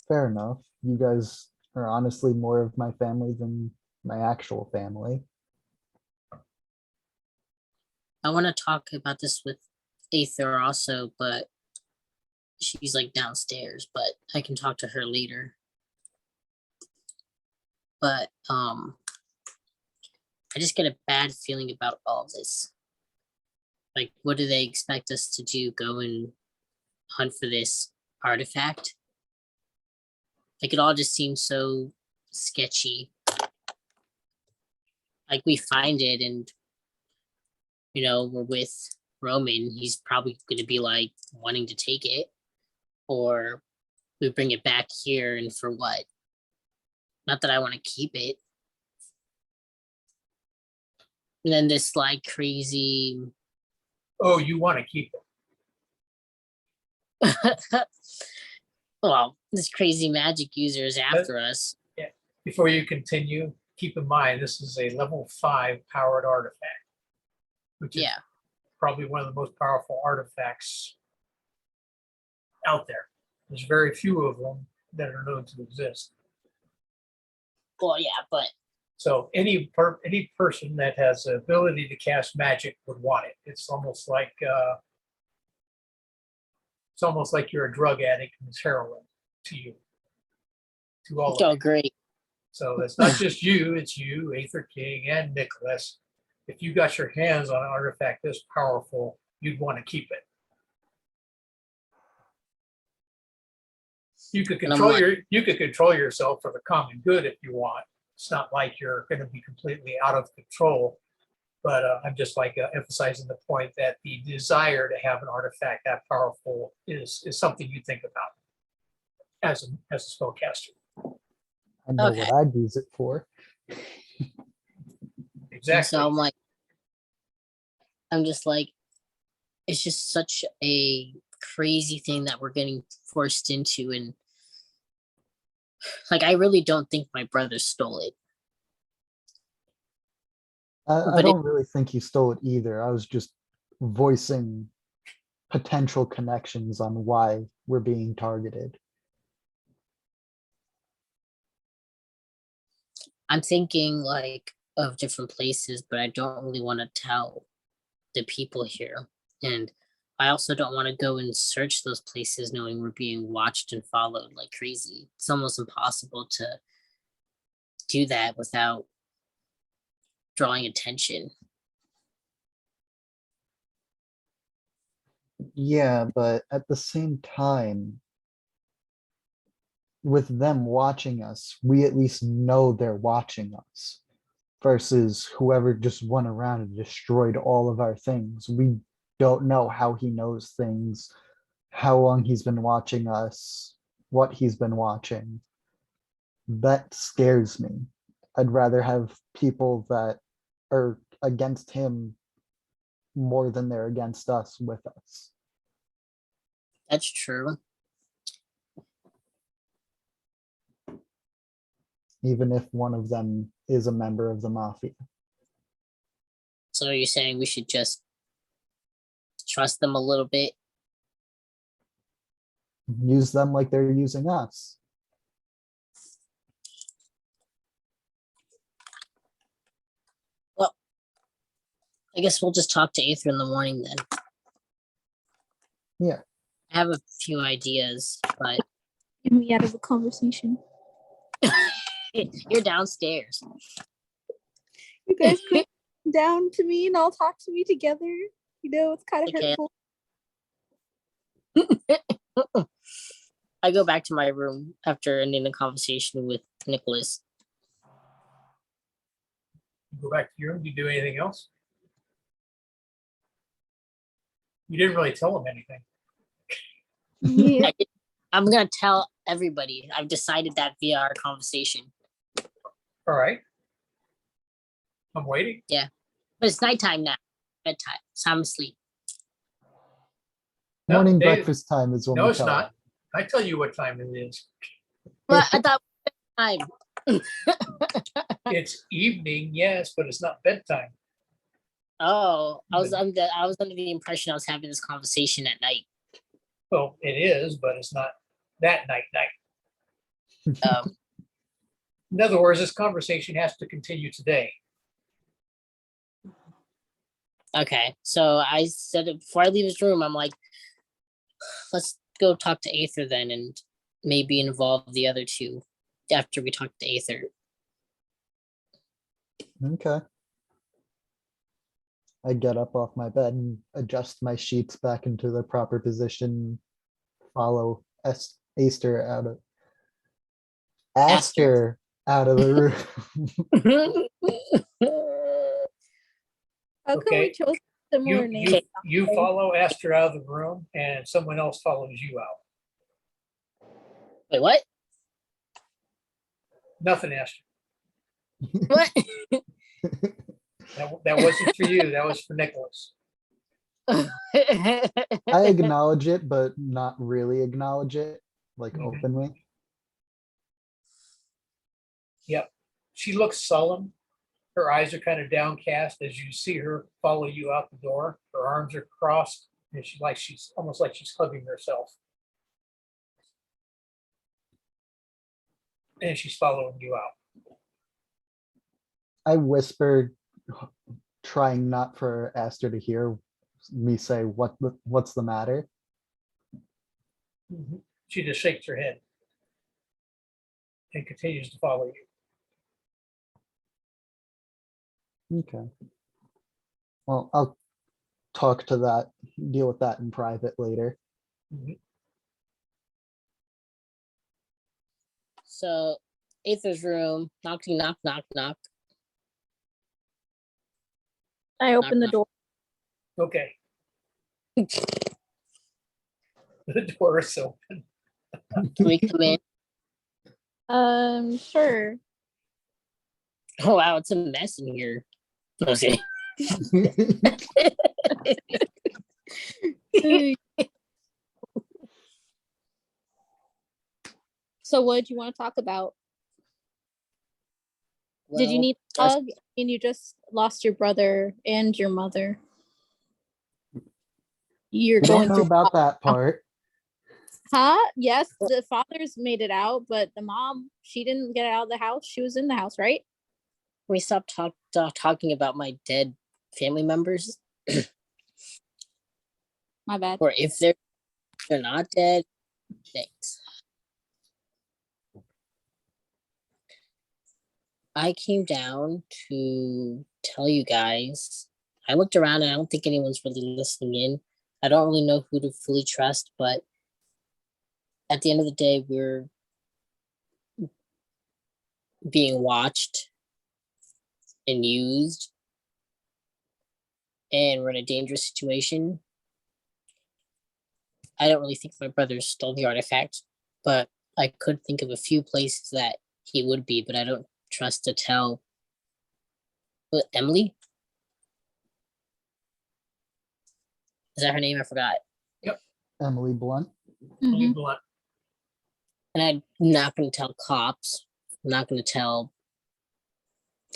Fair enough. You guys are honestly more of my family than my actual family. I want to talk about this with Aether also, but she's like downstairs, but I can talk to her later. But I just get a bad feeling about all of this. Like, what do they expect us to do? Go and hunt for this artifact? Like, it all just seems so sketchy. like we find it and we're with Roman, he's probably going to be like wanting to take it, or we bring it back here and for what? Not that I want to keep it. And then this like crazy Oh, you want to keep it. well, this crazy magic user is after us. Before you continue, keep in mind, this is a level 5 powered artifact, which is Yeah. probably one of the most powerful artifacts out there. There's very few of them that are known to exist. Well, yeah, but So any person that has the ability to cast magic would want it. It's almost like you're a drug addict and it's heroin to you, to all of oh, you. great. So it's not just you, it's you, Aether King, and Nicholas. If you got your hands on an artifact this powerful, you'd want to keep it. You could And I'm control yourself for the common good if you want. It's not like you're going to be completely out of control, but I'm just emphasizing the point that the desire to have an artifact that powerful is something you think about as a spellcaster. I know Okay. what I'd use it for. Exactly. So I'm just like, it's just such a crazy thing that we're getting forced into, and like I really don't think my brother stole it. I But don't really think he stole it either. I was just voicing potential connections on why we're being targeted. I'm thinking like of different places, but I don't really want to tell the people here. And I also don't want to go and search those places knowing we're being watched and followed like crazy. It's almost impossible to do that without drawing attention. Yeah, but at the same time, with them watching us, we at least know they're watching us. Versus whoever just went around and destroyed all of our things. We don't know how he knows things, how long he's been watching us, what he's been watching. That scares me. I'd rather have people that are against him more than they're against us with us. That's true. Even if one of them is a member of the mafia. So you're saying we should just trust them a little bit? Use them like they're using us. Well, I guess we'll just talk to Aether in the morning then. Yeah. I have a few ideas, but Get me out of the conversation. you're downstairs. You guys come down to me and all talk to me together. It's kind of Okay. hurtful. I go back to my room after ending the conversation with Nicholas. You go back to your room. Do you do anything else? You didn't really tell them anything. Yeah. I'm gonna tell everybody. I've decided that via our conversation. All right. I'm waiting. But it's nighttime now. Bedtime. So I'm asleep. No, Morning Dave- breakfast time is when No, we it's tell not. them. I tell you what time it is. But I thought bedtime. It's evening, yes, but it's not bedtime. Oh, I was under the impression I was having this conversation at night. Well, it is, but it's not that night. In other words, this conversation has to continue today. Okay, so I said it before I leave his room. I'm like, let's go talk to Aether then, and maybe involve the other two after we talk to Aether. Okay. I get up off my bed and adjust my sheets back into the proper position. Follow Aster out of Aster. Aster out of the room. How come we Okay. chose similar You, names? you follow Esther out of the room and someone else follows you out. Wait, what? Nothing, Esther. What? That wasn't for you. That was for Nicholas. I acknowledge it, but not really acknowledge it, like Mhm. openly. Yep. She looks sullen. Her eyes are kind of downcast as you see her follow you out the door. Her arms are crossed and she's almost like she's hugging herself. And she's following you out. I whispered, trying not for Aster to hear me say, what's the matter? She just shakes her head and continues to follow you. Okay. Well, I'll deal with that in private later. Mhm. So, Aether's room, knocking, knock, knock, knock. I open the knock. door. Okay. The door is open. Can we come in? Sure. Oh wow, it's a mess in here. No, see. So what did you want to talk about? Did you Well, need a hug? I mean, you just lost your brother and your mother. You're We going don't know through, about that part. huh? Yes, the fathers made it out, but the mom, she didn't get out of the house. She was in the house, right? we stopped talking about my dead family members, My bad. or if they're not dead. Thanks. I came down to tell you guys. I looked around and I don't think anyone's really listening in. I don't really know who to fully trust, but at the end of the day, we're being watched and used, and we're in a dangerous situation. I don't really think my brother stole the artifact, but I could think of a few places that he would be, but I don't trust to tell. Emily? Is that her name? I forgot. Emily Blunt. Only Mhm. blunt. And I'm not going to tell cops. I'm not going to tell.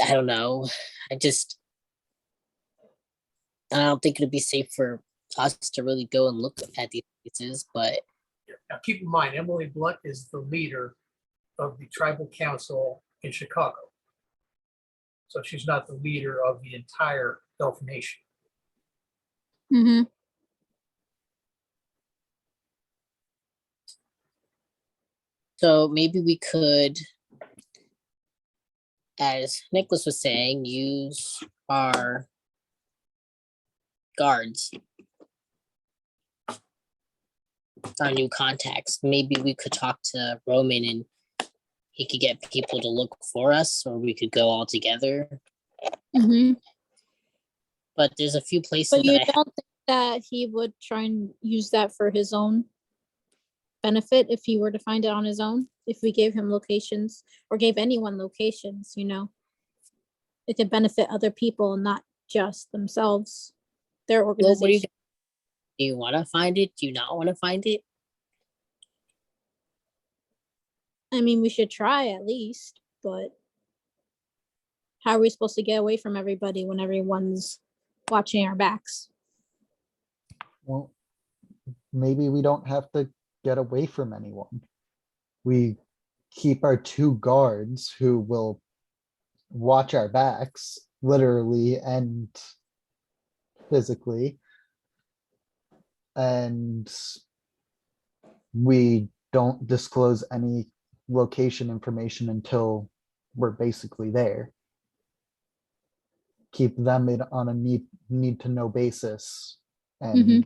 I don't know. I don't think it'd be safe for us to really go and look at these places, but Now, keep in mind, Emily Blunt is the leader of the tribal council in Chicago. So she's not the leader of the entire Elf Nation. Mhm. so maybe we could, as Nicholas was saying, use our guards, our new contacts. Maybe we could talk to Roman and he could get people to look for us, or we could go all together. Mhm. But there's a few places But you that don't think that he would try and use that for his own benefit if he were to find it on his own? If we gave him locations or gave anyone locations, it could benefit other people, not just themselves, their Well, what do you organization. do? You want to find it? Do you not want to find it? I mean, we should try at least, but how are we supposed to get away from everybody when everyone's watching our backs? Well, maybe we don't have to get away from anyone. We keep our two guards who will watch our backs, literally and physically. And we don't disclose any location information until we're basically there. Keep them on a need to know basis, and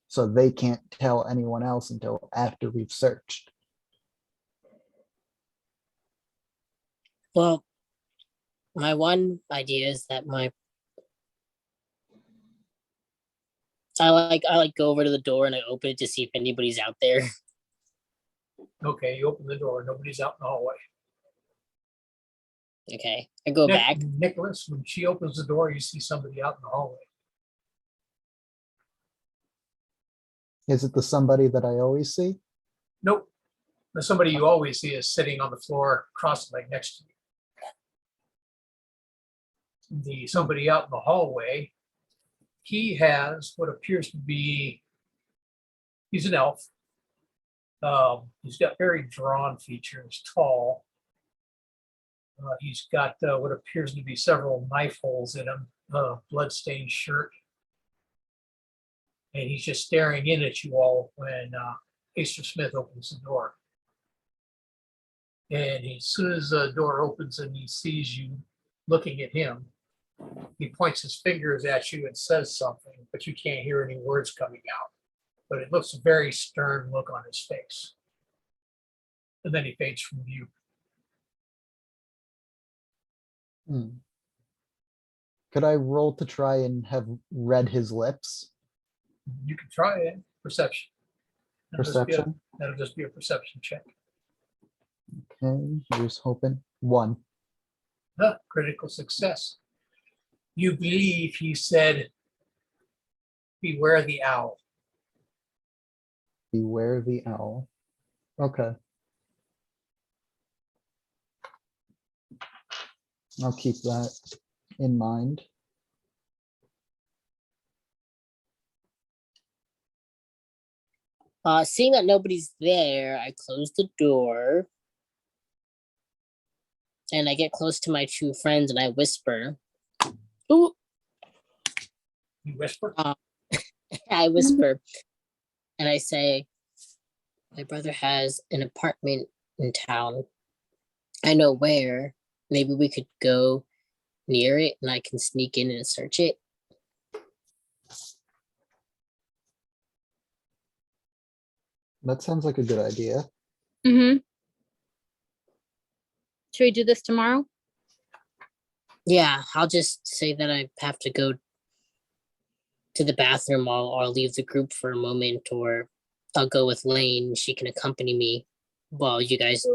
so they can't tell anyone else until after we've searched. Well, my one idea is that my I go over to the door and I open it to see if anybody's out there. Okay, you open the door, nobody's out in the hallway. Okay, I go back. Nicholas, when she opens the door, you see somebody out in the hallway. Is it the somebody that I always see? Nope. The somebody you always see is sitting on the floor, cross-legged next to you. The somebody out in the hallway, he has what appears to be, he's an elf. He's got very drawn features, tall. He's got what appears to be several knife holes in him, blood-stained shirt. And he's just staring in at you all when Mr. Smith opens the door. And as soon as the door opens and he sees you looking at him, he points his fingers at you and says something, but you can't hear any words coming out. But it looks a very stern look on his face. And then he fades from view. Could I roll to try and have read his lips? You can try it. Perception. Perception? That'll just be a perception check. Okay, here's hoping. 1. Critical success. You believe he said, beware the owl. Beware the owl. Okay. I'll keep that in mind. Seeing that nobody's there, I close the door. And I get close to my 2 friends and I whisper. Ooh. You whisper. I whisper. And I say, my brother has an apartment in town. I know where. Maybe we could go near it and I can sneak in and search it. That sounds like a good idea. Mm-hmm. Should we do this tomorrow? Yeah, I'll just say that I have to go to the bathroom or I'll leave the group for a moment, or I'll go with Lane. She can accompany me while you guys.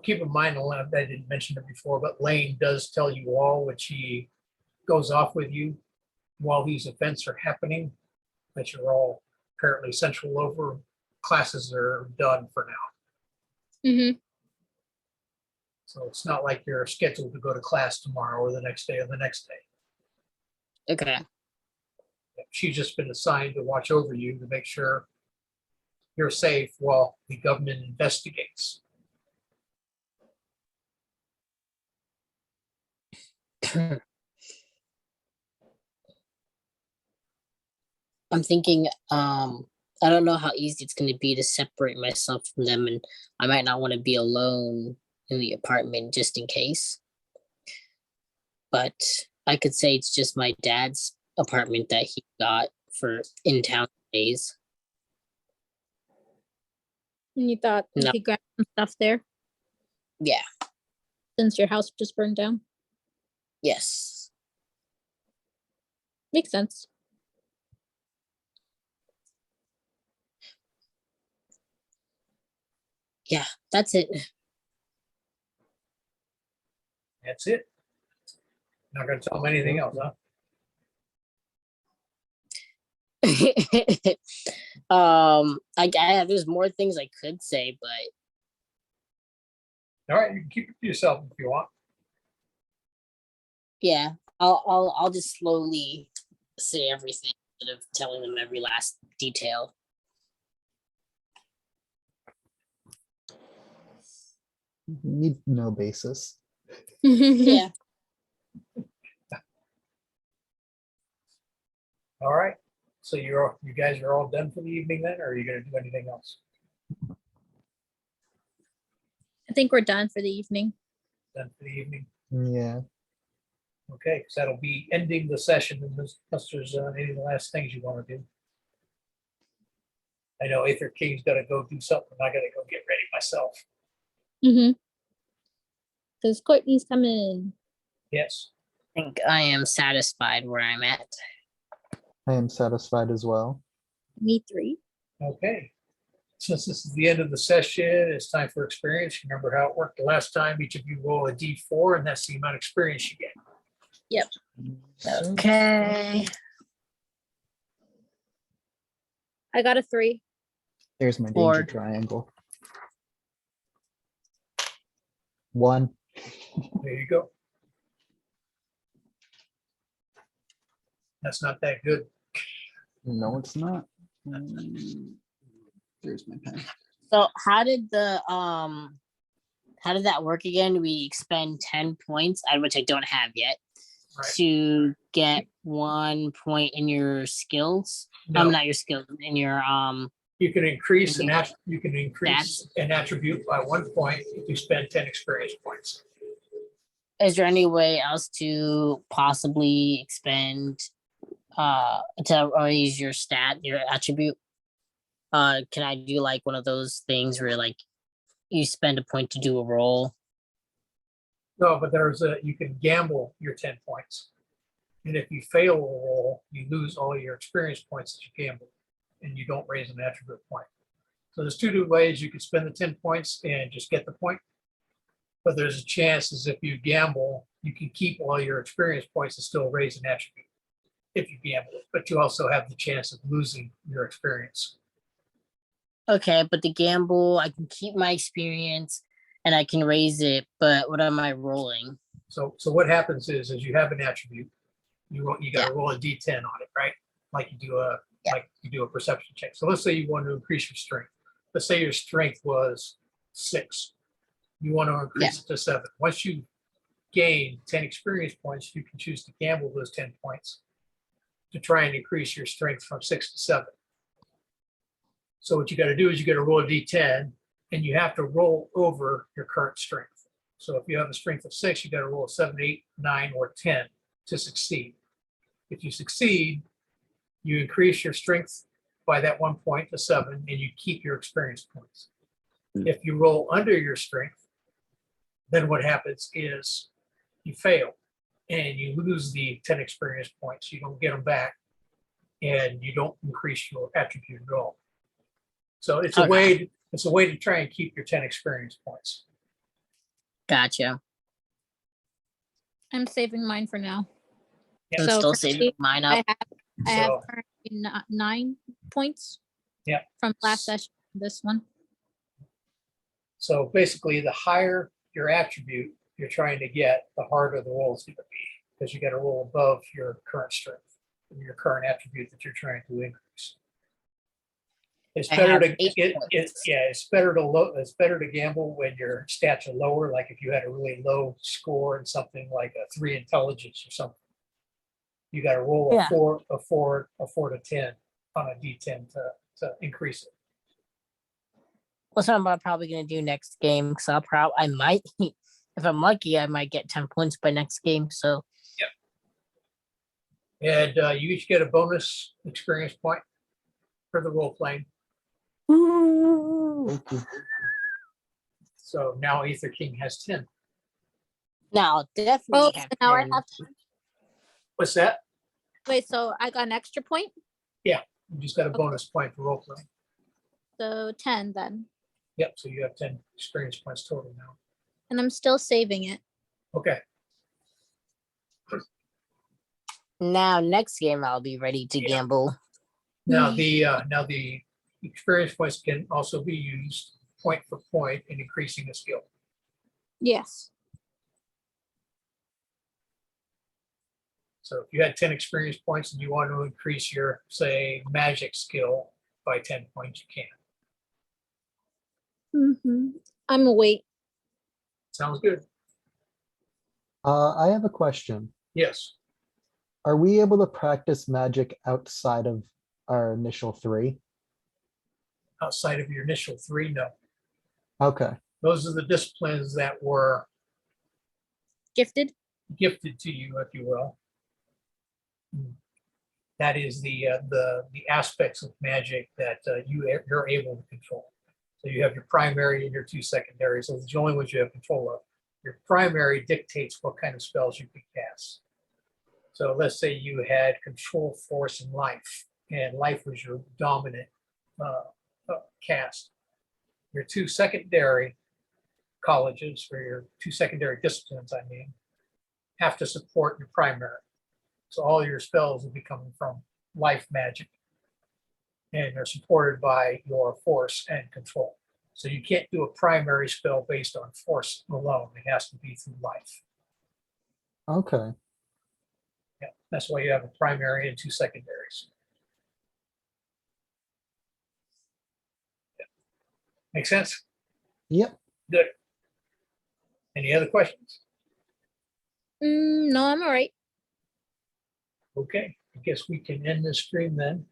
Keep in mind, I didn't mention it before, but Lane does tell you all when she goes off with you while these events are happening, that you're all apparently central over. Classes are done for now. Mm-hmm. So it's not like you're scheduled to go to class tomorrow or the next day or the next day. Okay. She's just been assigned to watch over you to make sure you're safe while the government investigates. I'm thinking, I don't know how easy it's going to be to separate myself from them, and I might not want to be alone in the apartment just in case. But I could say it's just my dad's apartment that he got for in-town days. And you thought you No. could grab some stuff there Yeah. since your house just burned down? Yes. Makes sense. Yeah, that's it. That's it. Not gonna tell them anything else, huh? There's more things I could say, but All right, you can keep it to yourself if you want. yeah, I'll just slowly say everything instead of telling them every last detail. Need no basis. Yeah. All right. So you guys are all done for the evening then, or are you gonna do anything else? I think we're done for the evening. Done for the evening? Yeah. Okay, because that'll be ending the session unless there's any last things you want to do. I know Aether King's gotta go do something. I gotta go get ready myself. Mm-hmm. Because Courtney's coming. Yes. I think I am satisfied where I'm at. I am satisfied as well. Me 3. Okay. Since this is the end of the session, it's time for experience. Remember how it worked the last time? Each of you roll a D4, and that's the amount of experience you get. Okay. I got a 3. There's my Four. danger triangle. 1. There you go. That's not that good. No, it's not. There's my pen. So how did that work again? We expend 10 points, which I don't have yet, Right. to get 1 point in your skills. No, Not your skills, in your you can increase an Stats. an attribute by 1 point if you spend 10 experience points. is there any way else to possibly expend to raise your attribute? Can I do like one of those things where like you spend a point to do a roll? No, but you can gamble your 10 points. And if you fail a roll, you lose all your experience points that you gambled, and you don't raise an attribute point. So there's two ways you can spend the 10 points and just get the point. But there's a chance as if you gamble, you can keep all your experience points and still raise an attribute if you gamble it. But you also have the chance of losing your experience. Okay, but the gamble, I can keep my experience and I can raise it, but what am I rolling? So what happens is you have an attribute, you got to Yeah. roll a D10 on it, right? Like you do a perception check. So let's say you want to increase your strength. Let's say your strength was 6. You want to increase it to 7. Once you gain 10 experience points, you can choose to gamble those 10 points to try and increase your strength from 6 to 7. So what you got to do is you got to roll a D10, and you have to roll over your current strength. So if you have a strength of 6, you got to roll a 7, 8, 9, or 10 to succeed. If you succeed, you increase your strength by that 1 point to 7, and you keep your experience points. If you roll under your strength, then what happens is you fail and you lose the 10 experience points. You don't get them back, and you don't increase your attribute at all. So it's a way to try and keep your 10 experience points. Gotcha. I'm saving mine for now. I'm So still for saving me, mine I up. have So- currently 9 points. Yeah. From last session, this one. So basically, the higher your attribute you're trying to get, the harder the roll is going to be, because you got to roll above your current strength, your current attribute that you're trying to increase. It's I better have to 8 points. it's better to gamble when your stats are lower. Like if you had a really low score in something like a 3 intelligence or something, you got to roll Yeah. a four to 10 on a D10 to increase it. What's what I'm probably gonna do next game, because I might, if I'm lucky, I might get 10 points by next game. So And you each get a bonus experience point for the role playing. Thank you. So now Ether King has 10. now definitely Oh, have so now I 10. have. What's that? Wait, so I got an extra point? You just got a bonus point for role playing. So 10 then. Yep. So you have 10 experience points total now. And I'm still saving it. Okay. Now next game I'll be ready to Yeah. gamble. Now the experience points can also be used point for point in increasing a skill. Yes. So if you had 10 experience points and you want to increase your, say, magic skill by 10 points, you can. I'm gonna wait. Sounds good. I have a question. Yes. Are we able to practice magic outside of our initial 3? Outside of your initial 3, no. Okay. Those are the disciplines that were Gifted? gifted to you, if you will. That is the aspects of magic that you're able to control. So you have your primary and your 2 secondaries. Those are the only ones you have control of. Your primary dictates what kind of spells you can cast. So let's say you had control, force, and life, and life was your dominant cast. Your two secondary colleges, or your two secondary disciplines, I mean, have to support your primary. So all your spells will be coming from life magic, and they're supported by your force and control. So you can't do a primary spell based on force alone. It has to be through life. Okay. Yeah, that's why you have a primary and two secondaries. Yeah. Make sense? Yep. Good. Any other questions? No, I'm all right. Okay, I guess we can end this stream then.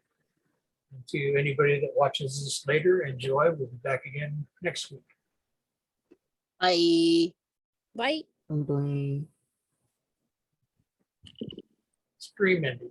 And to anybody that watches this later, enjoy. We'll be back again next week. I Bye. Bye. Stream ended.